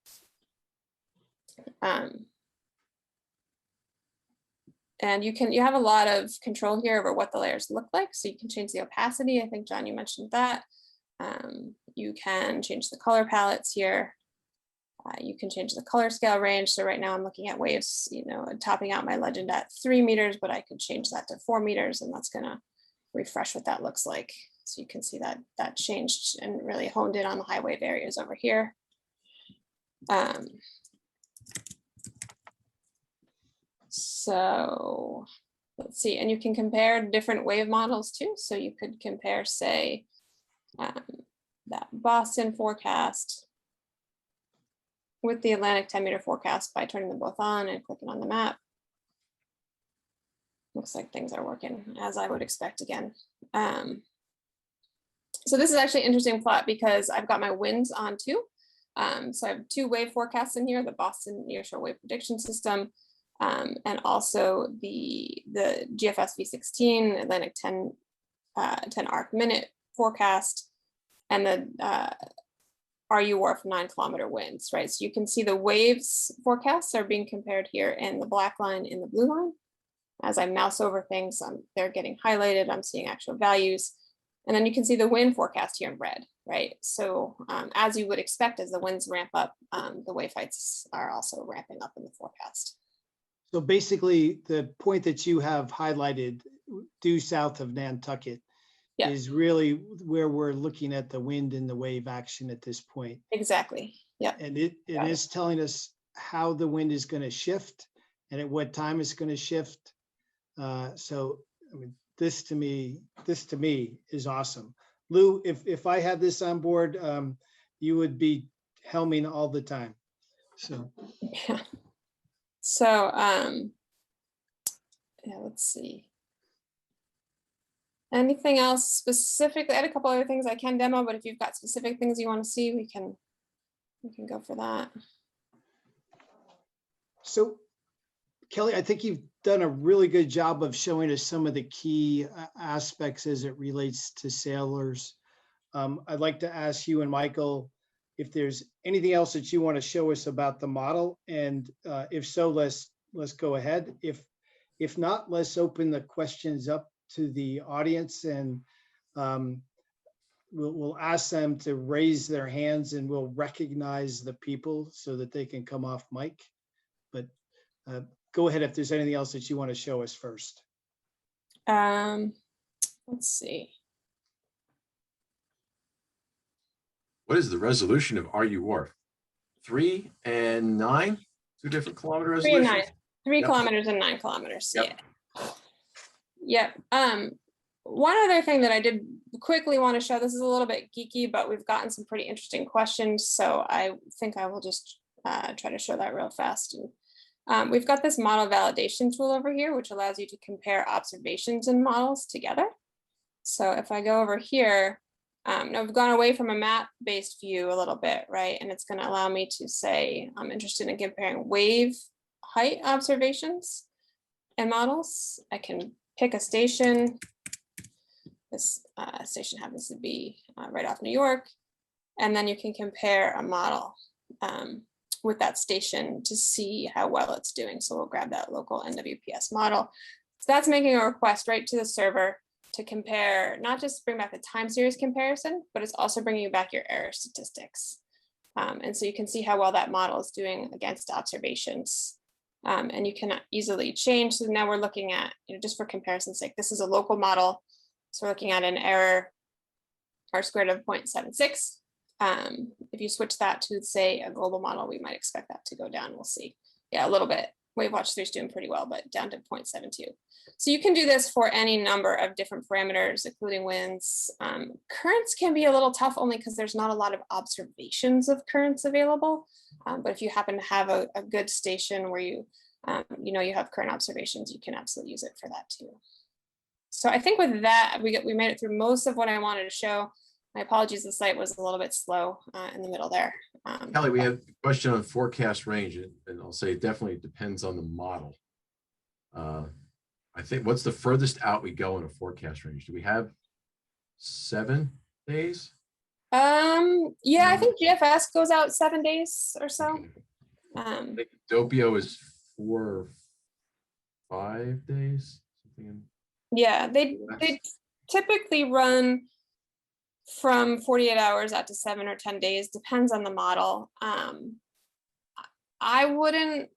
And you have a lot of control here over what the layers look like. So you can change the opacity. I think, John, you mentioned that. You can change the color palettes here. You can change the color scale range. So right now I'm looking at waves, topping out my legend at 3 meters, but I could change that to 4 meters, and that's gonna refresh what that looks like. So you can see that changed and really honed in on the high wave areas over here. So let's see, and you can compare different wave models too. So you could compare, say, that Boston forecast with the Atlantic 10-meter forecast by turning them both on and clicking on the map. Looks like things are working as I would expect again. So this is actually an interesting plot because I've got my winds on too. So I have 2 wave forecasts in here, the Boston Nearshore Wave Prediction System, and also the GFS V16 Atlantic 10 arc minute forecast, and the RU Wharf 9-kilometer winds, right? So you can see the waves forecasts are being compared here in the black line in the blue line. As I mouse over things, they're getting highlighted. I'm seeing actual values. And then you can see the wind forecast here in red, right? So as you would expect, as the winds ramp up, the wave heights are also ramping up in the forecast. So basically, the point that you have highlighted due south of Nantucket is really where we're looking at the wind and the wave action at this point. Exactly. Yeah. And it is telling us how the wind is going to shift and at what time it's going to shift. So, I mean, this to me is awesome. Lou, if I had this on board, you would be helming all the time. So. Yeah. So, yeah, let's see. Anything else specifically? I had a couple other things I can demo, but if you've got specific things you want to see, we can go for that. So, Kelly, I think you've done a really good job of showing us some of the key aspects as it relates to sailors. I'd like to ask you and Michael if there's anything else that you want to show us about the model, and if so, let's go ahead. If not, let's open the questions up to the audience, and we'll ask them to raise their hands, and we'll recognize the people so that they can come off mic. But go ahead if there's anything else that you want to show us first. Let's see. What is the resolution of RU Wharf? 3 and 9? 2 different kilometer 3 resolutions? and 9. 3 Yep. kilometers and 9 kilometers. Yep. Yeah. One other thing that I did quickly want to show, this is a little bit geeky, but we've gotten some pretty interesting questions. So I think I will just try to show that real fast. And we've got this model validation tool over here, which allows you to compare observations and models together. So if I go over here, now we've gone away from a map-based view a little bit, right? And it's going to allow me to say, I'm interested in comparing wave height observations and models. I can pick a station. This station happens to be right off New York. And then you can compare a model with that station to see how well it's doing. So we'll grab that local NWPS model. So that's making a request right to the server to compare, not just bring back the time series comparison, but it's also bringing you back your error statistics. And so you can see how well that model is doing against observations. And you can easily change. So now we're looking at, just for comparison's sake, this is a local model. So we're looking at an error R squared of 0.76. If you switch that to, say, a global model, we might expect that to go down. We'll see. Yeah, a little bit. WaveWatch 3 is doing pretty well, but down to 0.72. So you can do this for any number of different parameters, including winds. Currents can be a little tough only because there's not a lot of observations of currents available. But if you happen to have a good station where you you have current observations, you can absolutely use it for that too. So I think with that, we made it through most of what I wanted to show. My apologies, the site was a little bit slow in the middle there. Kelly, we have a question on forecast range, and I'll say it definitely depends on the model. I think, what's the furthest out we go in a forecast range? Do we have 7 days? Yeah, I think GFS goes out 7 days or so. Okay. I think Doppio is 4 or 5 days. Something Yeah, they typically run from 48 hours out to 7 or 10 days, depends on the model. I wouldn't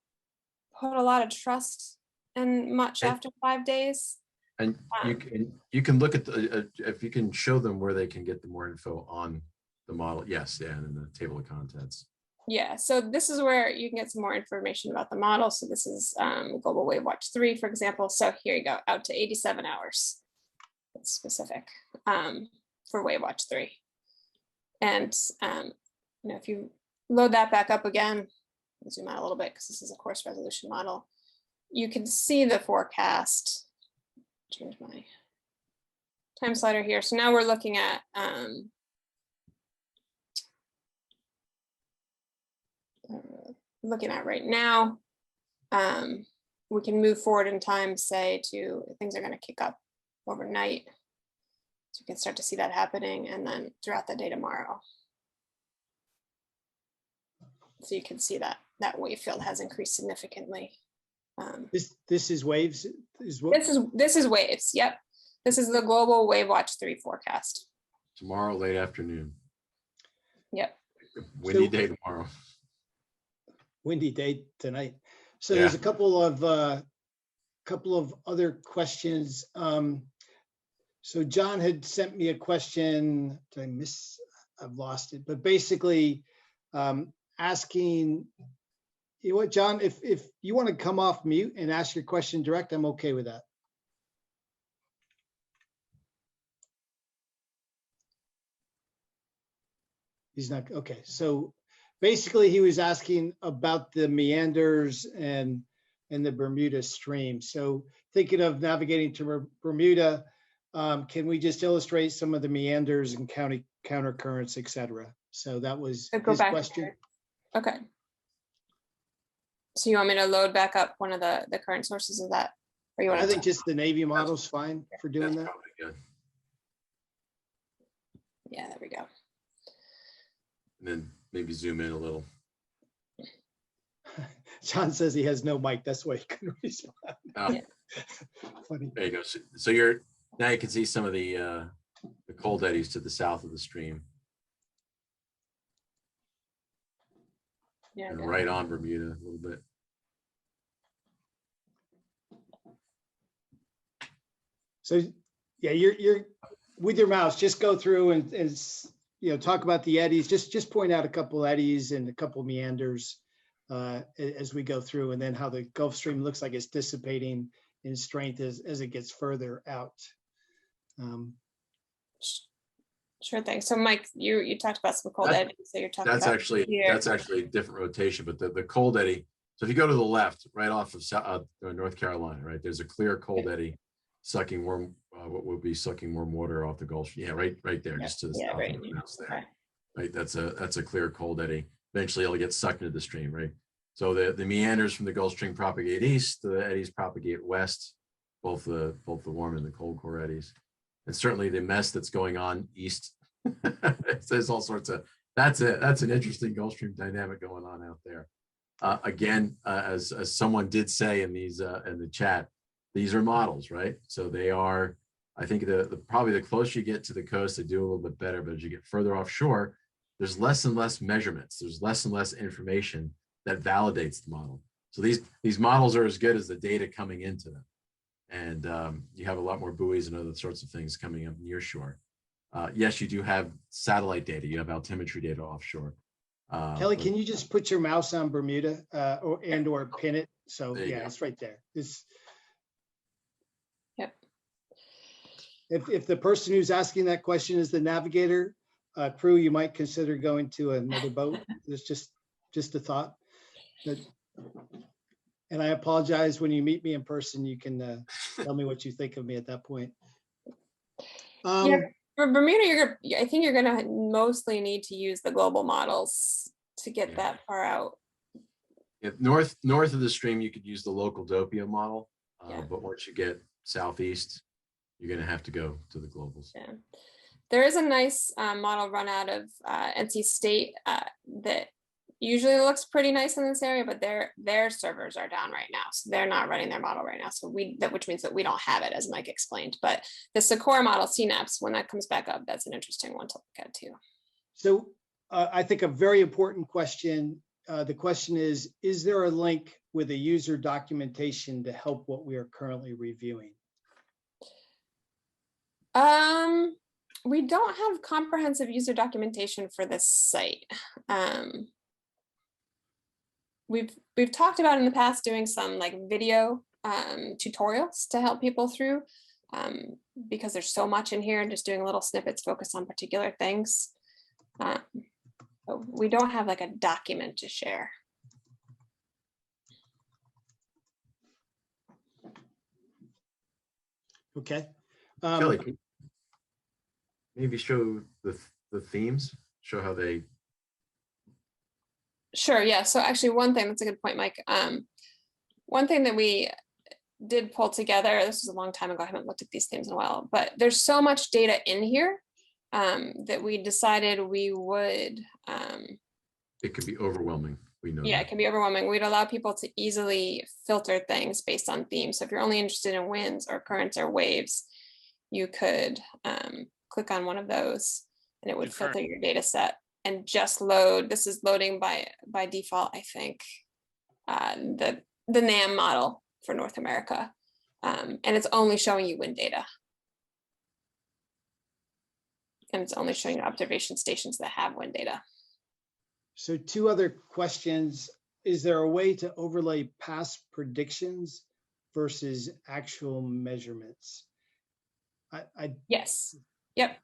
put a lot of trust in much after 5 days. And you can look at the if you can show them where they can get the more info on the model. Yes, yeah, and in the table of contents. Yeah, so this is where you can get some more information about the model. So this is Global WaveWatch 3, for example. So here you go, out to 87 hours. It's specific for WaveWatch 3. And if you load that back up again, zoom out a little bit because this is a coarse resolution model, you can see the forecast. Change my time slider here. So now we're looking at right now. We can move forward in time, say, to things are going to kick up overnight. So we can start to see that happening, and then throughout the day tomorrow. So you can see that wave field has increased significantly. This is waves. This is waves. Yep. This is the global WaveWatch 3 forecast. Tomorrow, late afternoon. Yep. Windy day tomorrow. Windy day tonight. So Yeah. there's a couple of other questions. So John had sent me a question. I've lost it, but basically asking, you know what, John, if you want to come off mute and ask your question direct, I'm okay with that. He's not, okay. So basically he was asking about the meanders and the Bermuda stream. So thinking of navigating to Bermuda, can we just illustrate some of the meanders and countercurrents, et cetera? So that was his question. Here. Okay. So you want me to load back up one of the current sources of that? Or you want I think just the Navy model's fine for doing That's that. probably good. Yeah, there we go. And then maybe zoom in a little. John says he has no mic. That's why he couldn't respond. Oh, Yeah. Funny. there you go. So now you can see some of the cold eddies to the south of the stream. Yeah. And good. right on Bermuda a little bit. So yeah, you're with your mouse, just go through and talk about the eddies. Just point out a couple eddies and a couple meanders as we go through, and then how the Gulf Stream looks like it's dissipating in strength as it gets further out. Sure thing. So Mike, you talked about some cold eddies. So you're talking That's about actually here. a different rotation, but the cold eddy. So if you go to the left, right off of North Carolina, right, there's a clear cold eddy sucking warm, what would be sucking warm water off the Gulf Stream. Yeah, right there, just to the south right. of the mouse there. Okay. Right, that's a clear cold eddy. Eventually, it'll get sucked into the stream, right? So the meanders from the Gulf Stream propagate east, the eddies propagate west, both the warm and the cold core eddies, and certainly the mess that's going on east. There's all sorts of that's an interesting Gulf Stream dynamic going on out there. Again, as someone did say in these in the chat, these are models, right? So they are. I think probably the closer you get to the coast, they do a little bit better. But as you get further offshore, there's less and less measurements. There's less and less information that validates the model. So these models are as good as the data coming into them. And you have a lot more buoys and other sorts of things coming up near shore. Yes, you do have satellite data. You have altimetry data offshore. Kelly, But can you just put your mouse on Bermuda or pin it? So There you yeah, go. it's right there. Yep. If the person who's asking that question is the navigator, crew, you might consider going to another boat. It's just a thought. And I apologize, when you meet me in person, you can tell me what you think of me at that point. Yeah, for Bermuda, I think you're gonna mostly need to use the global models to get Yeah. that far out. if north of the stream, you could use the local Doppia model. Yeah. But once you get southeast, you're going to have to go to the globals. Yeah. There is a nice model run out of NC State that usually looks pretty nice in this area, but their servers are down right now, so they're not running their model right now. So which means that we don't have it, as Mike explained. But the Socorro model, CNAPS, when that comes back up, that's an interesting one to look at too. So I think a very important question. The question is there a link with a user documentation to help what we are currently reviewing? We don't have comprehensive user documentation for this site. We've talked about in the past doing some like video tutorials to help people through because there's so much in here, and just doing little snippets focused on particular things. But we don't have like a document to share. Okay. Kelly, can you maybe show the themes, show how they. Sure, yeah. So actually one thing, that's a good point, Mike. One thing that we did pull together, this was a long time ago, I haven't looked at these themes in a while, but there's so much data in here that we decided we would. It could be overwhelming. We know. Yeah, that. it can be overwhelming. We'd allow people to easily filter things based on themes. So if you're only interested in winds or currents or waves, you could click on one of those and it would filter your data set and just load. This is loading by default, I think, the NAM model for North America. And it's only showing you wind data. And it's only showing you observation stations that have wind data. So two other questions. Is there a way to overlay past predictions versus actual measurements? Yes. Yep.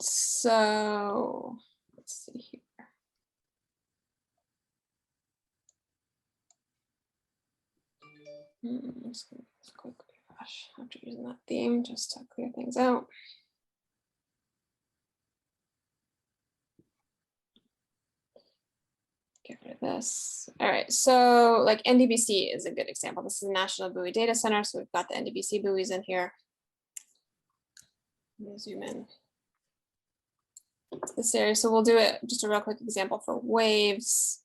So let's see here. Just gonna quick refresh after using that theme just to clear things out. Get rid of this. All right, so like NDBC is a good example. This is the National Buoy Data Center, so we've got the NDBC buoys in here. Let me zoom in to this area. So we'll do it just a real quick example for waves.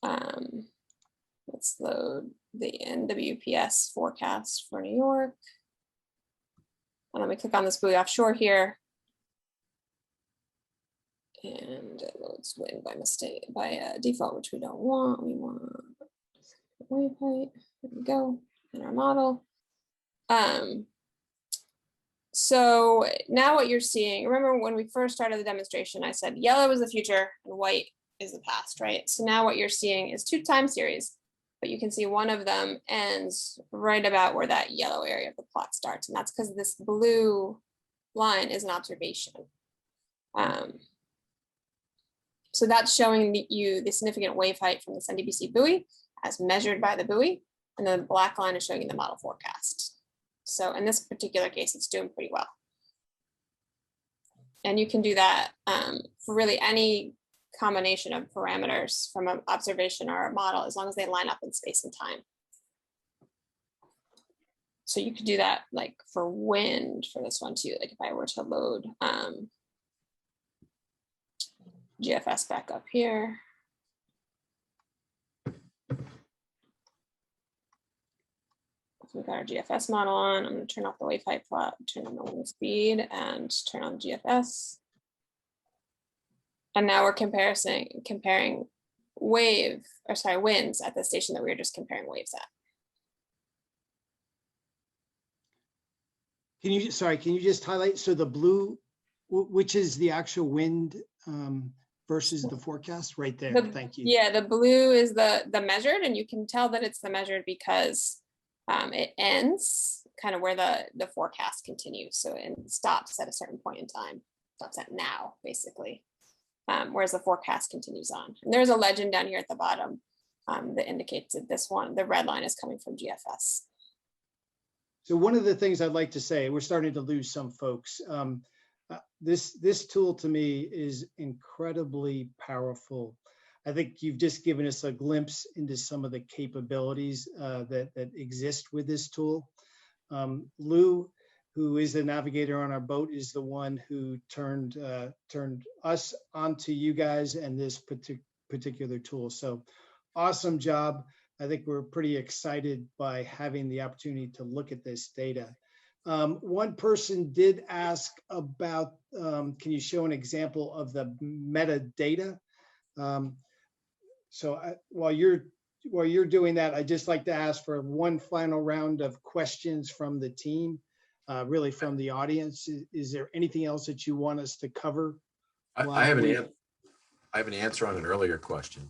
Let's load the NWPS forecast for New York. And let me click on this buoy offshore here. And it loads wind by mistake, by default, which we don't want. We want wave height. There we go in our model. So now what you're seeing, remember when we first started the demonstration, I said yellow is the future and white is the past, right? So now what you're seeing is two time series, but you can see one of them ends right about where that yellow area of the plot starts. And that's because this blue line is an observation. So that's showing you the significant wave height from this NDBC buoy as measured by the buoy. And then the black line is showing you the model forecast. So in this particular case, it's doing pretty well. And you can do that for really any combination of parameters from an observation or a model, as long as they line up in space and time. So you could do that like for wind for this one too. Like if I were to load GFS back up here. We've got our GFS model on. I'm going to turn off the wave height plot, turn on the wind speed, and turn on GFS. And now we're comparing winds at the station that we were just comparing waves at. Can you just highlight, so the blue, which is the actual wind versus the forecast right there? Thank you. Yeah, the blue is the measured, and you can tell that it's the measured because it ends kind of where the forecast continues. So it stops at a certain point in time, stops at now, basically. Whereas the forecast continues on. And there's a legend down here at the bottom that indicates that this one, the red line, is coming from GFS. So one of the things I'd like to say, we're starting to lose some folks. This tool to me is incredibly powerful. I think you've just given us a glimpse into some of the capabilities that exist with this tool. Lou, who is the navigator on our boat, is the one who turned us onto you guys and this particular tool. So awesome job. I think we're pretty excited by having the opportunity to look at this data. One person did ask about, can you show an example of the metadata? While you're doing that, I'd just like to ask for one final round of questions from the team, really from the audience. Is there anything else that you want us to cover? I have an answer on an earlier question.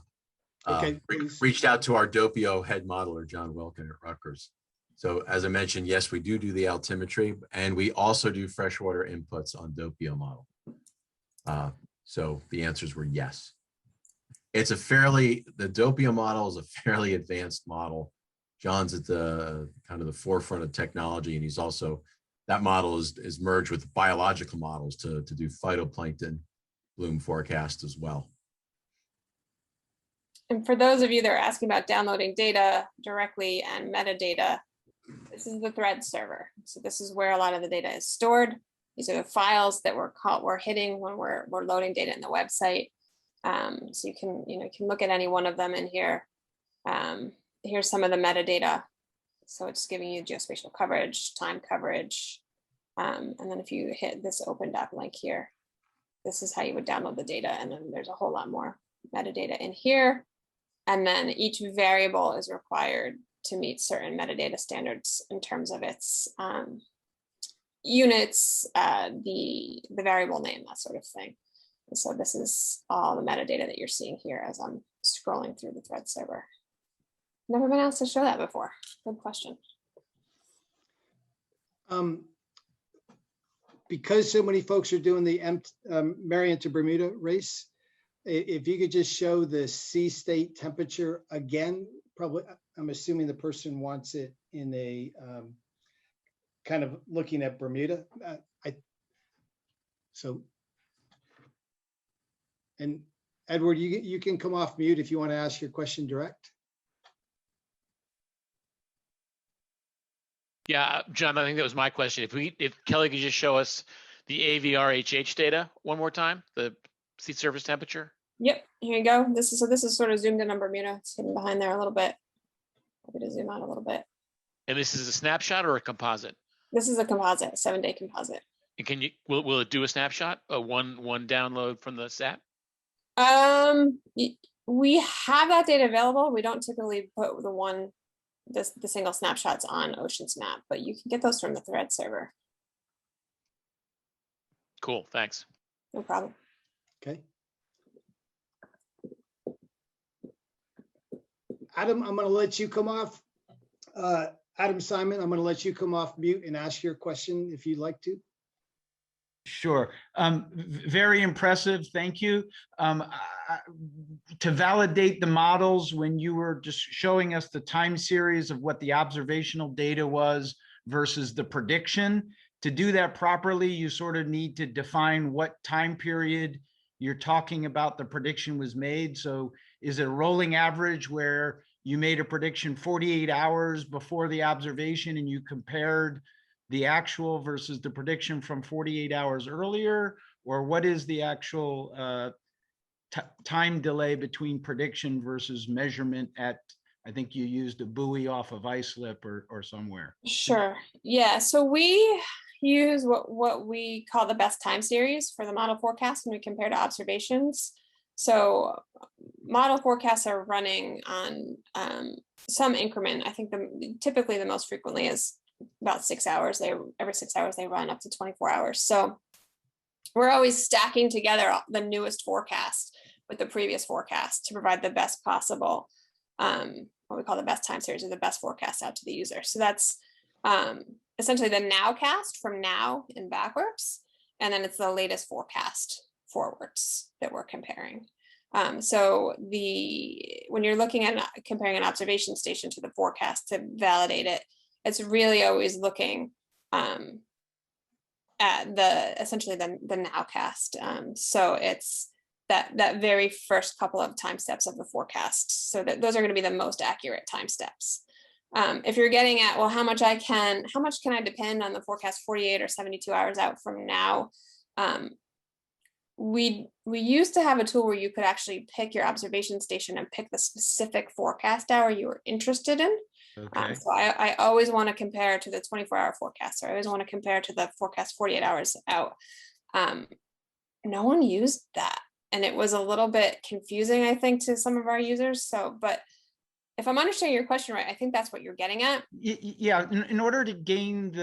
Okay, please. Reached out to our Doppio head modeler, John Wilkin at Rutgers. So as I mentioned, yes, we do the altimetry, and we also do freshwater inputs on Doppio model. So the answers were yes. The Doppio model is a fairly advanced model. John's at the kind of the forefront of technology, and he's also, that model is merged with biological models to do phytoplankton bloom forecast as well. And for those of you that are asking about downloading data directly and metadata, this is the thread server. So this is where a lot of the data is stored. These are the files that we're hitting when we're loading data in the website. So you can look at any one of them in here. Here's some of the metadata. So it's giving you geospatial coverage, time coverage. And then if you hit this open doc link here, this is how you would download the data. And then there's a whole lot more metadata in here. And then each variable is required to meet certain metadata standards in terms of its units, the variable name, that sort of thing. And so this is all the metadata that you're seeing here as I'm scrolling through the thread server. Never been asked to show that before. Good question. Because so many folks are doing the Marion to Bermuda race, if you could just show the sea state temperature again, probably, I'm assuming the person wants it in a kind of looking at Bermuda. And Edward, you can come off mute if you want to ask your question direct. Yeah, John, I think that was my question. If Kelly could just show us the AVRHH data one more time, the sea surface temperature. Yep, here you go. This is sort of zoomed in on Bermuda. It's hidden behind there a little bit. Happy to zoom out a little bit. And this is a snapshot or a composite? This is a composite, 7-day composite. And will it do a snapshot, one download from the SAT? We have that data available. We don't typically put the single snapshots on Ocean's Map, but you can get those from the thread server. Cool, thanks. No problem. Okay. Adam, I'm going to let you come off. Adam Simon, I'm going to let you come off mute and ask your question if you'd like to. Sure. Very impressive. Thank you. To validate the models, when you were just showing us the time series of what the observational data was versus the prediction, to do that properly, you sort of need to define what time period you're talking about the prediction was made. So is it a rolling average where you made a prediction 48 hours before the observation and you compared the actual versus the prediction from 48 hours earlier? Or what is the actual time delay between prediction versus measurement at, I think you used a buoy off of islip or somewhere? Sure. Yeah. So we use what we call the best time series for the model forecast when we compare to observations. So model forecasts are running on some increment. I think typically the most frequently is about 6 hours. Every 6 hours they run up to 24 hours. So we're always stacking together the newest forecast with the previous forecast to provide the best possible, what we call the best time series or the best forecast out to the user. So that's essentially the nowcast from now and backwards. And then it's the latest forecast forwards that we're comparing. So when you're looking at comparing an observation station to the forecast to validate it, it's really always looking at essentially the nowcast. So it's that very first couple of time steps of the forecast. So that those are going to be the most accurate time steps. If you're getting at, well, how much can I depend on the forecast 48 or 72 hours out from now? We used to have a tool where you could actually pick your observation station and pick the specific forecast hour you were interested in. Okay. So I always want to compare to the 24-hour forecast, or I always want to compare to the forecast 48 hours out. No one used that. And it was a little bit confusing, I think, to some of our users. So, but if I'm understanding your question right, I think that's what you're getting at. Yeah, in order to gain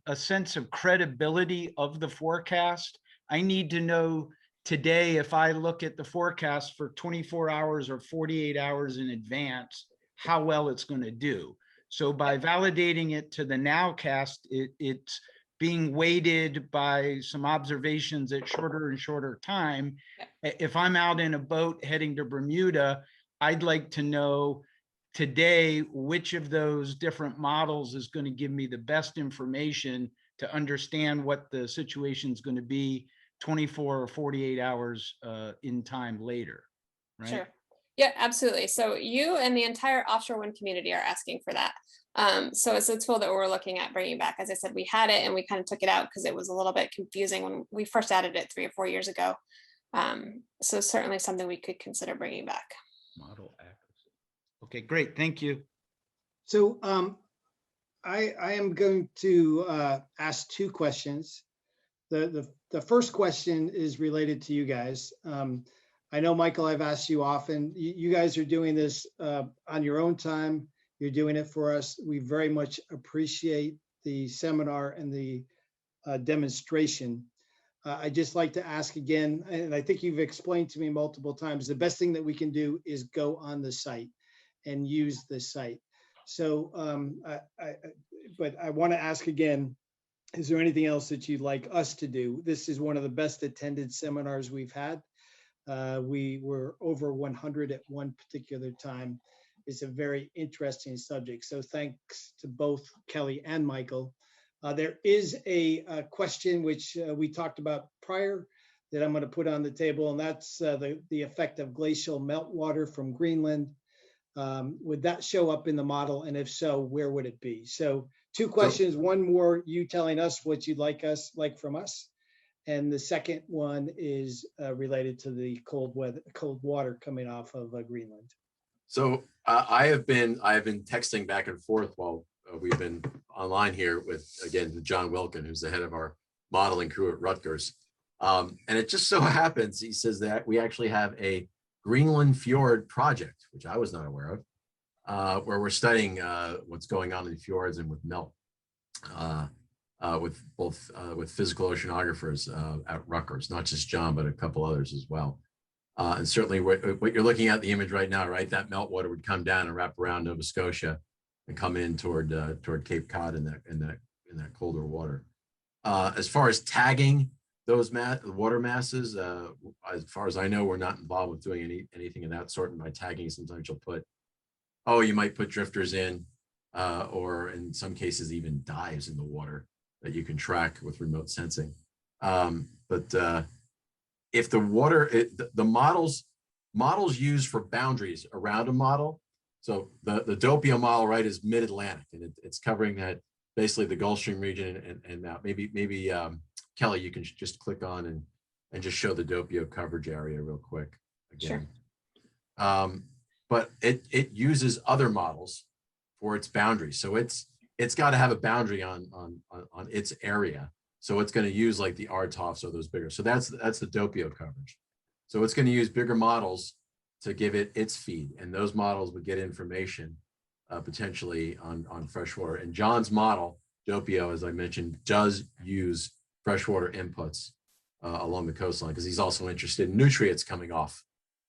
a sense of credibility of the forecast, I need to know today if I look at the forecast for 24 hours or 48 hours in advance, how well it's going to do. So by validating it to the nowcast, it's being weighted by some observations at shorter and shorter time. If I'm out in a boat heading to Bermuda, I'd like to know today which of those different models is going to give me the best information to understand what the situation is going to be 24 or 48 hours in time later, right? Sure. Yeah, absolutely. So you and the entire offshore wind community are asking for that. So it's a tool that we're looking at bringing back. As I said, we had it and we kind of took it out because it was a little bit confusing when we first added it 3 or 4 years ago. So certainly something we could consider bringing back. Model accuracy. Okay, great. Thank you. So I am going to ask 2 questions. The first question is related to you guys. I know, Michael, I've asked you often, you guys are doing this on your own time. You're doing it for us. We very much appreciate the seminar and the demonstration. I'd just like to ask again, and I think you've explained to me multiple times, the best thing that we can do is go on the site and use the site. So, but I want to ask again, is there anything else that you'd like us to do? This is one of the best attended seminars we've had. We were over 100 at one particular time. It's a very interesting subject. So thanks to both Kelly and Michael. There is a question which we talked about prior that I'm going to put on the table, and that's the effect of glacial meltwater from Greenland. Would that show up in the model? And if so, where would it be? So 2 questions, one more, you telling us what you'd like from us. And the second one is related to the cold water coming off of Greenland. So I have been texting back and forth while we've been online here with, again, John Wilkin, who's the head of our modeling crew at Rutgers. And it just so happens, he says that we actually have a Greenland fjord project, which I was not aware of, where we're studying what's going on in the fjords and with melt. With physical oceanographers at Rutgers, not just John, but a couple others as well. And certainly what you're looking at the image right now, right? That meltwater would come down and wrap around Nova Scotia and come in toward Cape Cod in that colder water. As far as tagging those water masses, as far as I know, we're not involved with doing anything of that sort. And by tagging, sometimes you might put drifters in, or in some cases even dives in the water that you can track with remote sensing. But if the water, the models used for boundaries around a model, so the Doppio model, right, is mid-Atlantic, and it's covering that basically the Gulf Stream region and maybe Kelly, you can just click on and just show the Doppio coverage area real quick again. Sure. But it uses other models for its boundaries, so it's got to have a boundary on its area. So it's going to use like the RTOFs or those bigger. So that's the Doppio coverage. So it's going to use bigger models to give it its feed, and those models would get information potentially on freshwater. And John's model Doppio, as I mentioned, does use freshwater inputs along the coastline because he's also interested in nutrients coming off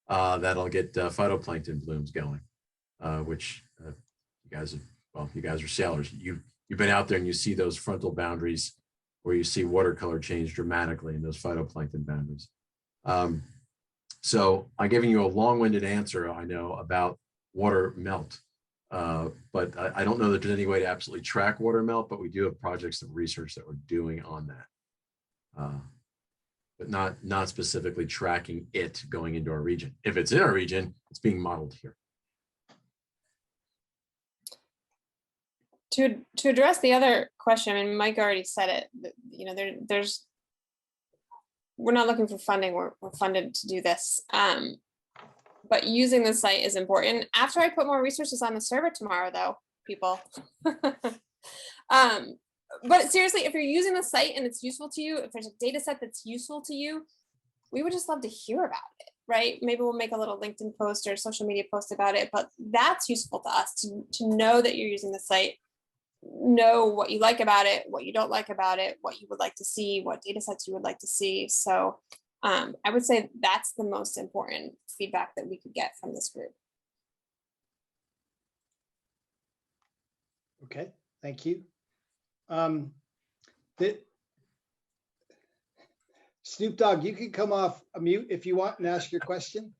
that'll get phytoplankton blooms going, which you guys are sailors. You've been out there and you see those frontal boundaries where you see watercolor change dramatically in those phytoplankton boundaries. So I'm giving you a long-winded answer, I know, about water melt. But I don't know that there's any way to absolutely track water melt, but we do have projects of research that we're doing on that. But not specifically tracking it going into our region. If it's in our region, it's being modeled here. To address the other question, I mean, Mike already said it, you know, we're not looking for funding, we're funded to do this. But using the site is important. After I put more resources on the server tomorrow, though, people. But seriously, if you're using the site and it's useful to you, if there's a data set that's useful to you, we would just love to hear about it, right? Maybe we'll make a little LinkedIn post or social media post about it, but that's useful to us to know that you're using the site, know what you like about it, what you don't like about it, what you would like to see, what data sets you would like to see. So I would say that's the most important feedback that we could get from this group. Okay, thank you. Snoop Dogg, you can come off mute if you want and ask your question.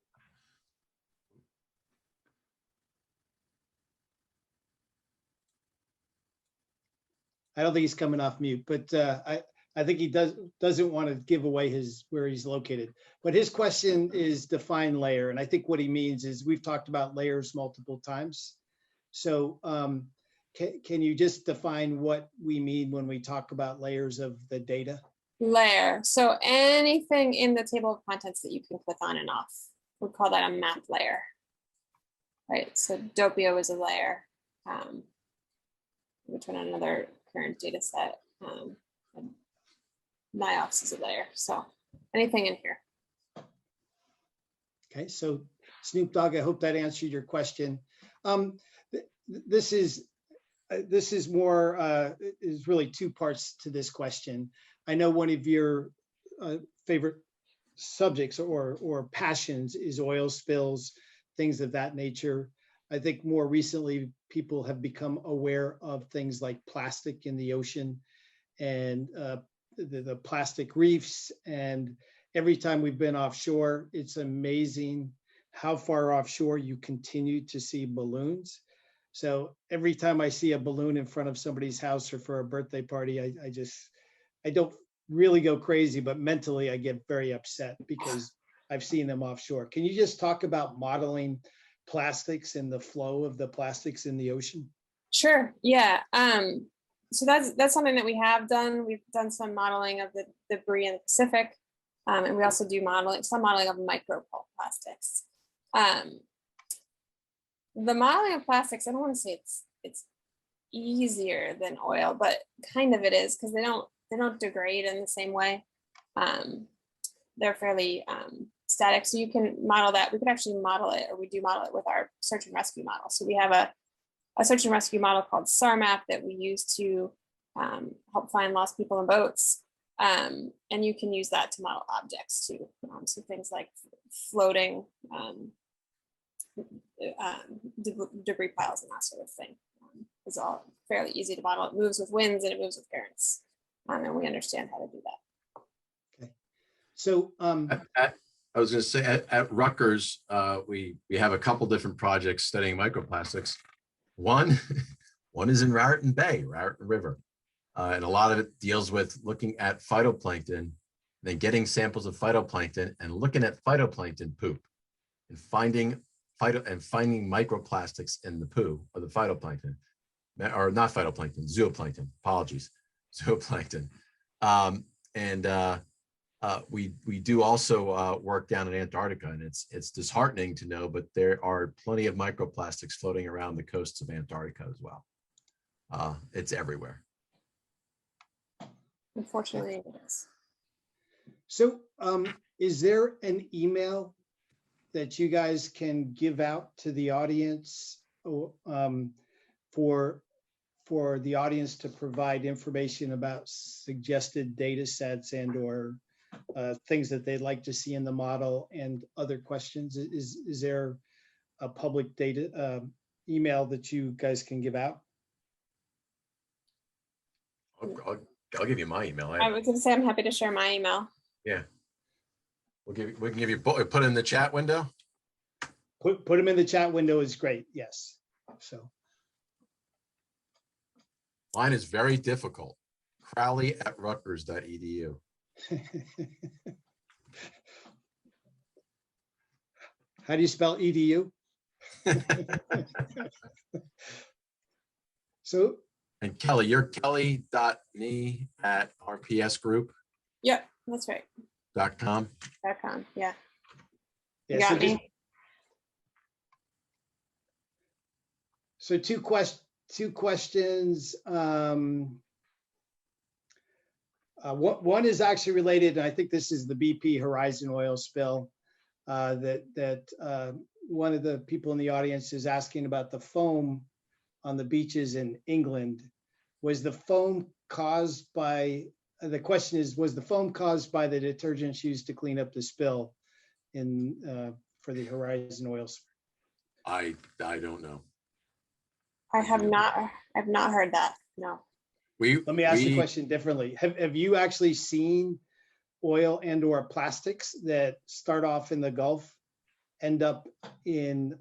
I don't think he's coming off mute, but I think he doesn't want to give away where he's located. But his question is define layer, and I think what he means is we've talked about layers multiple times. So can you just define what we mean when we talk about layers of the data? Layer. So anything in the table of contents that you can click on and off, we'd call that a map layer, right? So Doppio is a layer. Which one? Another current data set. NIOX is a layer. So anything in here. Okay, so Snoop Dogg, I hope that answered your question. This is more is really two parts to this question. I know one of your favorite subjects or passions is oil spills, things of that nature. I think more recently people have become aware of things like plastic in the ocean and the plastic reefs. And every time we've been offshore, it's amazing how far offshore you continue to see balloons. So every time I see a balloon in front of somebody's house or for a birthday party, I don't really go crazy, but mentally I get very upset because I've seen them offshore. Can you just talk about modeling plastics and the flow of the plastics in the ocean? Sure, yeah. So that's something that we have done. We've done some modeling of the debris in the Pacific, and we also do some modeling of microplastics. The modeling of plastics, I don't want to say it's easier than oil, but kind of it is because they don't degrade in the same way. They're fairly static, so you can model that. We could actually model it, or we do model it with our search and rescue model. So we have a search and rescue model called SARMAP that we use to help find lost people in boats. And you can use that to model objects too. So things like floating debris piles and that sort of thing. It's all fairly easy to model. It moves with winds and it moves with currents. And we understand how to do that. Okay. So I was going to say at Rutgers, we have a couple different projects studying microplastics. One is in Raritan Bay, Raritan River. And a lot of it deals with looking at phytoplankton, then getting samples of phytoplankton and looking at phytoplankton poop and finding microplastics in the poo of the phytoplankton, or not phytoplankton, zooplankton, apologies, zooplankton. We do also work down in Antarctica, and it's disheartening to know, but there are plenty of microplastics floating around the coasts of Antarctica as well. It's everywhere. Unfortunately, it is. So is there an email that you guys can give out to the audience for for the audience to provide information about suggested data sets and or things that they'd like to see in the model and other questions. Is there a public data email that you guys can give out? I'll give you my email. I was going to say I'm happy to share my email. Yeah. We can give you, put it in the chat window. Put them in the chat window is great. Yes. So Mine is very difficult. Crowley@rutgers.edu. How do you spell edu? So, And Kelly, you're kelly.me@rpsgroup.com. Yep, that's right. .com. Yeah. You yeah, got me. So two questions. One is actually related, and I think this is the BP Horizon oil spill that one of the people in the audience is asking about the foam on the beaches in England. Was the foam caused by, the question is, was the foam caused by the detergents used to clean up the spill in for the Horizon oil spill? I don't know. I've not heard that. No. Let me ask the question differently. Have you actually seen oil and or plastics that start off in the Gulf, end up in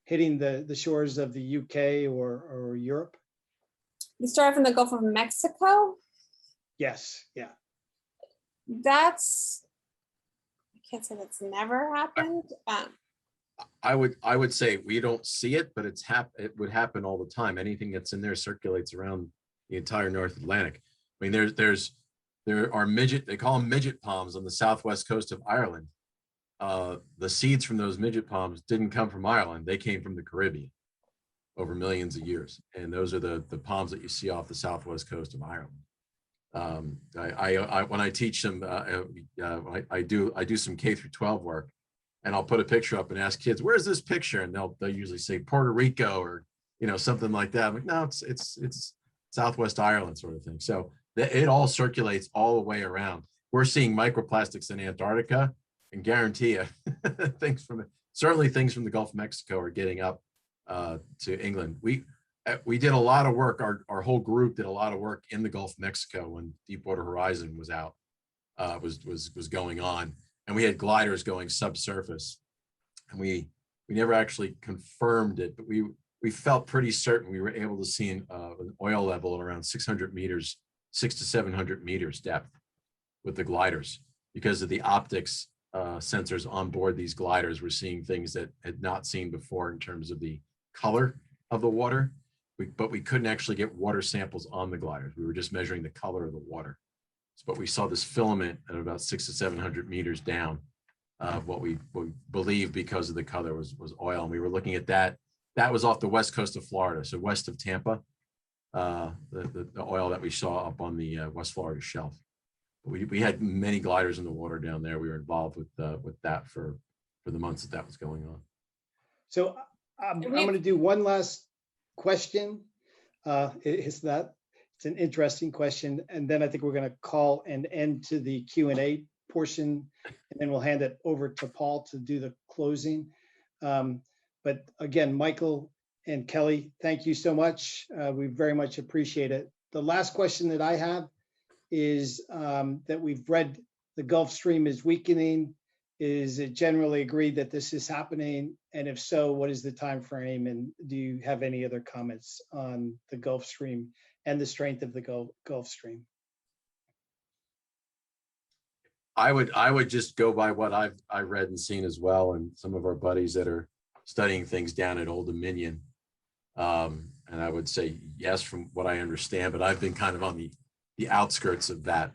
hitting the shores of the UK or Europe? You start off in the Gulf of Mexico? Yes, yeah. I can't say that's never happened. I would say we don't see it, but it would happen all the time. Anything that's in there circulates around the entire North Atlantic. I mean, there are they call them midget palms on the southwest coast of Ireland. The seeds from those midget palms didn't come from Ireland. They came from the Caribbean over millions of years. And those are the palms that you see off the southwest coast of Ireland. When I teach them, I do some K through 12 work, and I'll put a picture up and ask kids, where's this picture? And they'll usually say Puerto Rico or, something like that. I'm like, no, it's Southwest Ireland sort of thing. So it all circulates all the way around. We're seeing microplastics in Antarctica, and guarantee you certainly things from the Gulf of Mexico are getting up to England. We did a lot of work. Our whole group did a lot of work in the Gulf of Mexico when Deepwater Horizon was out, was going on, and we had gliders going subsurface, and we never actually confirmed it, but we felt pretty certain we were able to see an oil level at around 600 meters, 600 to 700 meters depth with the gliders, because of the optics sensors on board these gliders. We're seeing things that had not seen before in terms of the color of the water, but we couldn't actually get water samples on the gliders. We were just measuring the color of the water. But we saw this filament at about 600 to 700 meters down, what we believe because of the color was oil. And we were looking at that. That was off the west coast of Florida, so west of Tampa, the oil that we saw up on the West Florida shelf. We had many gliders in the water down there. We were involved with that for the months that was going on. So I'm going to do one last question. It's an interesting question, and then I think we're going to call an end to the Q&A portion, and then we'll hand it over to Paul to do the closing. But again, Michael and Kelly, thank you so much. We very much appreciate it. The last question that I have is that we've read the Gulf Stream is weakening. Is it generally agreed that this is happening? And if so, what is the time frame? And do you have any other comments on the Gulf Stream and the strength of the Gulf Stream? I would just go by what I've read and seen as well, and some of our buddies that are studying things down at Old Dominion. And I would say yes, from what I understand, but I've been kind of on the outskirts of that.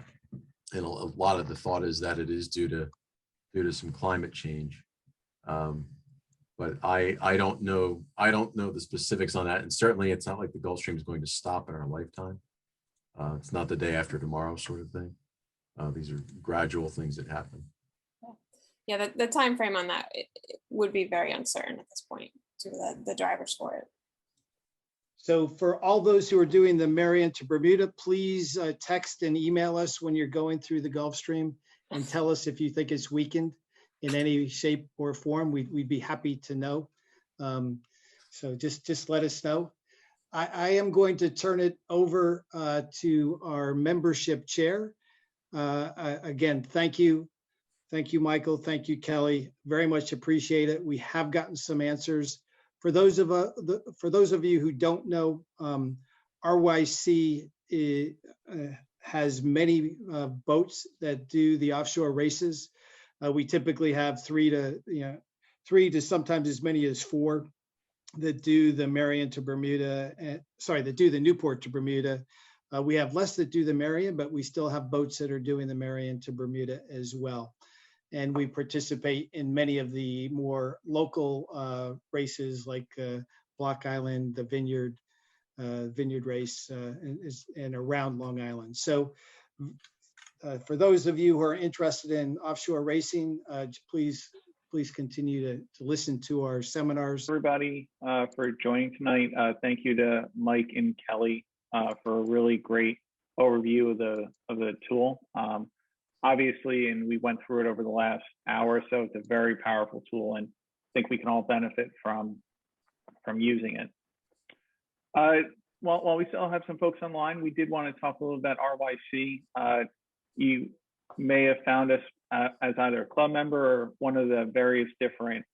And a lot of the thought is that it is due to some climate change. But I don't know the specifics on that. And certainly it's not like the Gulf Stream is going to stop in our lifetime. It's not the day after tomorrow sort of thing. These are gradual things that happen. Yeah, the time frame on that it would be very uncertain at this point to the drivers for it. So for all those who are doing the Marion to Bermuda, please text and email us when you're going through the Gulf Stream and tell us if you think it's weakened in any shape or form. We'd be happy to know. So just let us know. I am going to turn it over to our membership chair. Again, thank you. Thank you, Michael. Thank you, Kelly. Very much appreciate it. We have gotten some answers. For those of you who don't know, RYC has many boats that do the offshore races. We typically have three to sometimes as many as 4 that do the Marion to Bermuda. That do the Newport to Bermuda. We have less that do the Marion, but we still have boats that are doing the Marion to Bermuda as well. And we participate in many of the more local races like Block Island, the Vineyard race, and around Long Island. So for those of you who are interested in offshore racing, please continue to listen to our seminars. Everybody for joining tonight. Thank you to Mike and Kelly for a really great overview of the tool. Obviously, and we went through it over the last hour or so, it's a very powerful tool, and I think we can all benefit from using it. While we still have some folks online, we did want to talk a little about RYC. You may have found us as either a club member or one of the various different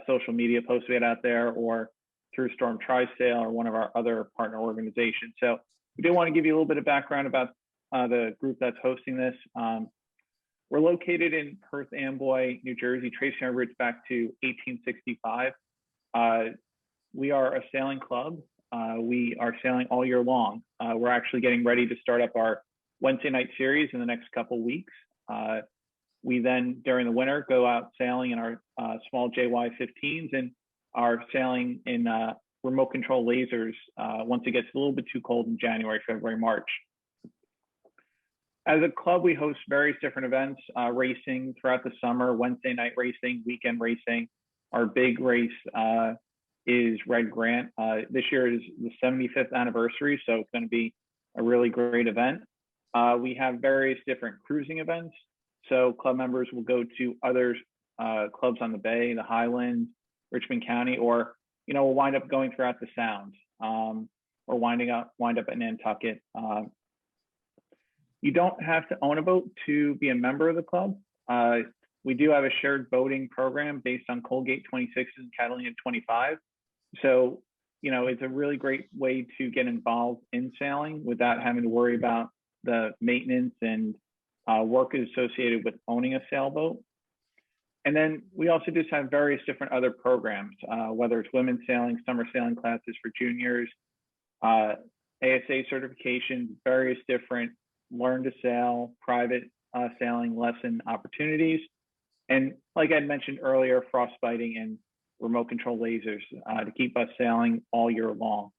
social media posts we had out there, or through Storm Tri-Sail or one of our other partner organizations. So we did want to give you a little bit of background about the group that's hosting this. We're located in Perth Amboy, New Jersey, tracing our roots back to 1865. We are a sailing club. We are sailing all year long. We're actually getting ready to start up our Wednesday night series in the next couple weeks. We then, during the winter, go out sailing in our small JY-15s and are sailing in remote control lasers once it gets a little bit too cold in January, February, March. As a club, we host various different events, racing throughout the summer, Wednesday night racing, weekend racing. Our big race is Red Grant. This year is the 75th anniversary, so it's going to be a really great event. We have various different cruising events. So club members will go to other clubs on the Bay, the Highlands, Richmond County, or we'll wind up going throughout the Sound, or wind up at Nantucket. You don't have to own a boat to be a member of the club. We do have a shared boating program based on Colgate 26 and Catalina 25. So, it's a really great way to get involved in sailing without having to worry about the maintenance and work associated with owning a sailboat. And then we also just have various different other programs, whether it's women's sailing, summer sailing classes for juniors, ASA certifications, various different learn to sail, private sailing lesson opportunities. And like I mentioned earlier, frostbiting and remote control lasers to keep us sailing all year long.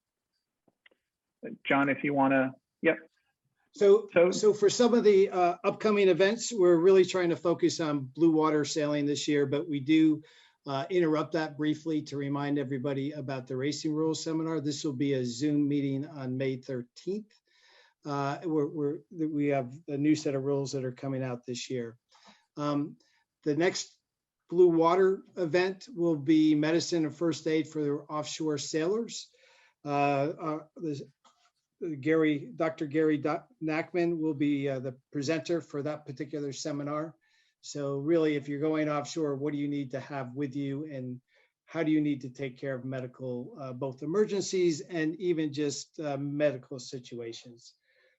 John, if you want to, yep. So for some of the upcoming events, we're really trying to focus on blue water sailing this year, but we do interrupt that briefly to remind everybody about the Racing Rules Seminar. This will be a Zoom meeting on May 13th. We have a new set of rules that are coming out this year. The next blue water event will be medicine and first aid for the offshore sailors. Dr. Gary Nachman will be the presenter for that particular seminar. So really, if you're going offshore, what do you need to have with you, and how do you need to take care of medical, both emergencies and even just medical situations?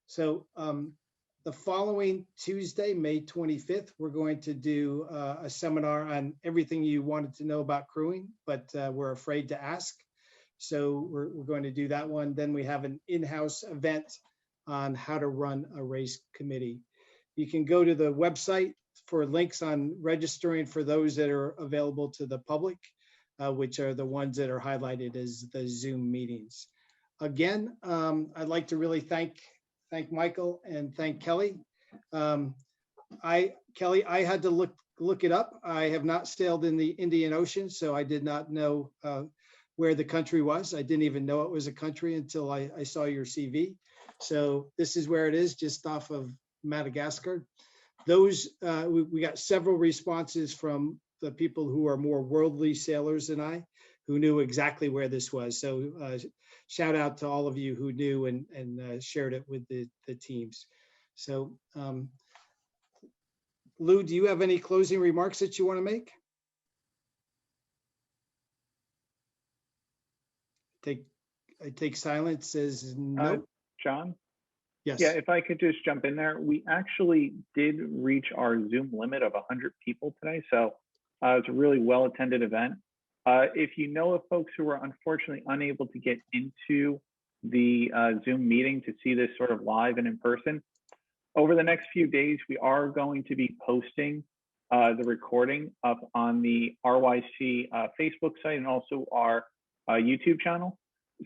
So the following Tuesday, May 25th, we're going to do a seminar on everything you wanted to know about crewing, but we're afraid to ask. So we're going to do that one. Then we have an in-house event on how to run a race committee. You can go to the website for links on registering for those that are available to the public, which are the ones that are highlighted as the Zoom meetings. Again, I'd like to really thank Michael and thank Kelly. Kelly, I had to look it up. I have not sailed in the Indian Ocean, so I did not know where the country was. I didn't even know it was a country until I saw your CV. So this is where it is, just off of Madagascar. Those, we got several responses from the people who are more worldly sailors than I, who knew exactly where this was. So shout out to all of you who knew and shared it with the teams. So Lou, do you have any closing remarks that you want to make? I take silence as no. John? Yes. Yeah, if I could just jump in there. We actually did reach our Zoom limit of 100 people today. So it's a really well-attended event. If you know of folks who are unfortunately unable to get into the Zoom meeting to see this sort of live and in person, over the next few days, we are going to be posting the recording up on the RYC Facebook site and also our YouTube channel.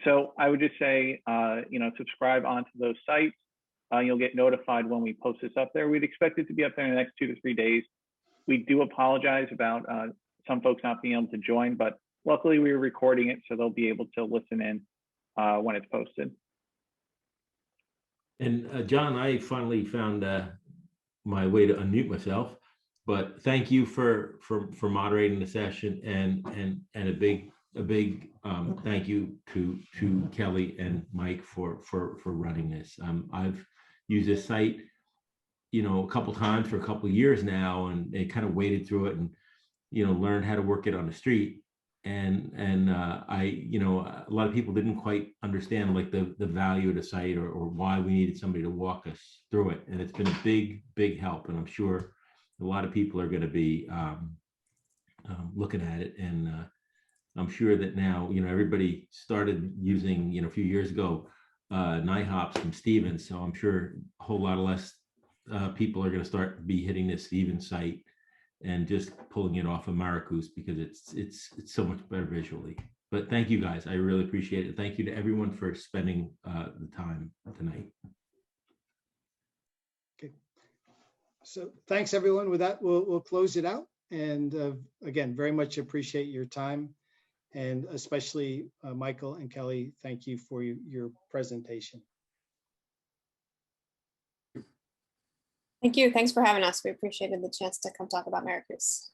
So I would just say, subscribe onto those sites. You'll get notified when we post this up there. We'd expect it to be up there in the next 2 to 3 days. We do apologize about some folks not being able to join, but luckily we were recording it, so they'll be able to listen in when it's posted. And John, I finally found my way to unmute myself, but thank you for moderating the session, and a big thank you to Kelly and Mike for running this. I've used this site, a couple times for a couple of years now, and they kind of waded through it and learned how to work it on the street. And a lot of people didn't quite understand like the value of the site or why we needed somebody to walk us through it. And it's been a big help. And I'm sure a lot of people are going to be looking at it. And I'm sure that now, everybody started using, a few years ago, NIHOPS from Stevens. So I'm sure a whole lot less people are going to start be hitting this Stevens site and just pulling it off of MARACOOS because it's so much better visually. But thank you guys, I really appreciate it. Thank you to everyone for spending the time tonight. Okay. So thanks everyone. With that, we'll close it out. And again, very much appreciate your time. And especially Michael and Kelly, thank you for your presentation. Thank you. Thanks for having us. We appreciated the chance to come talk about MARACOOS.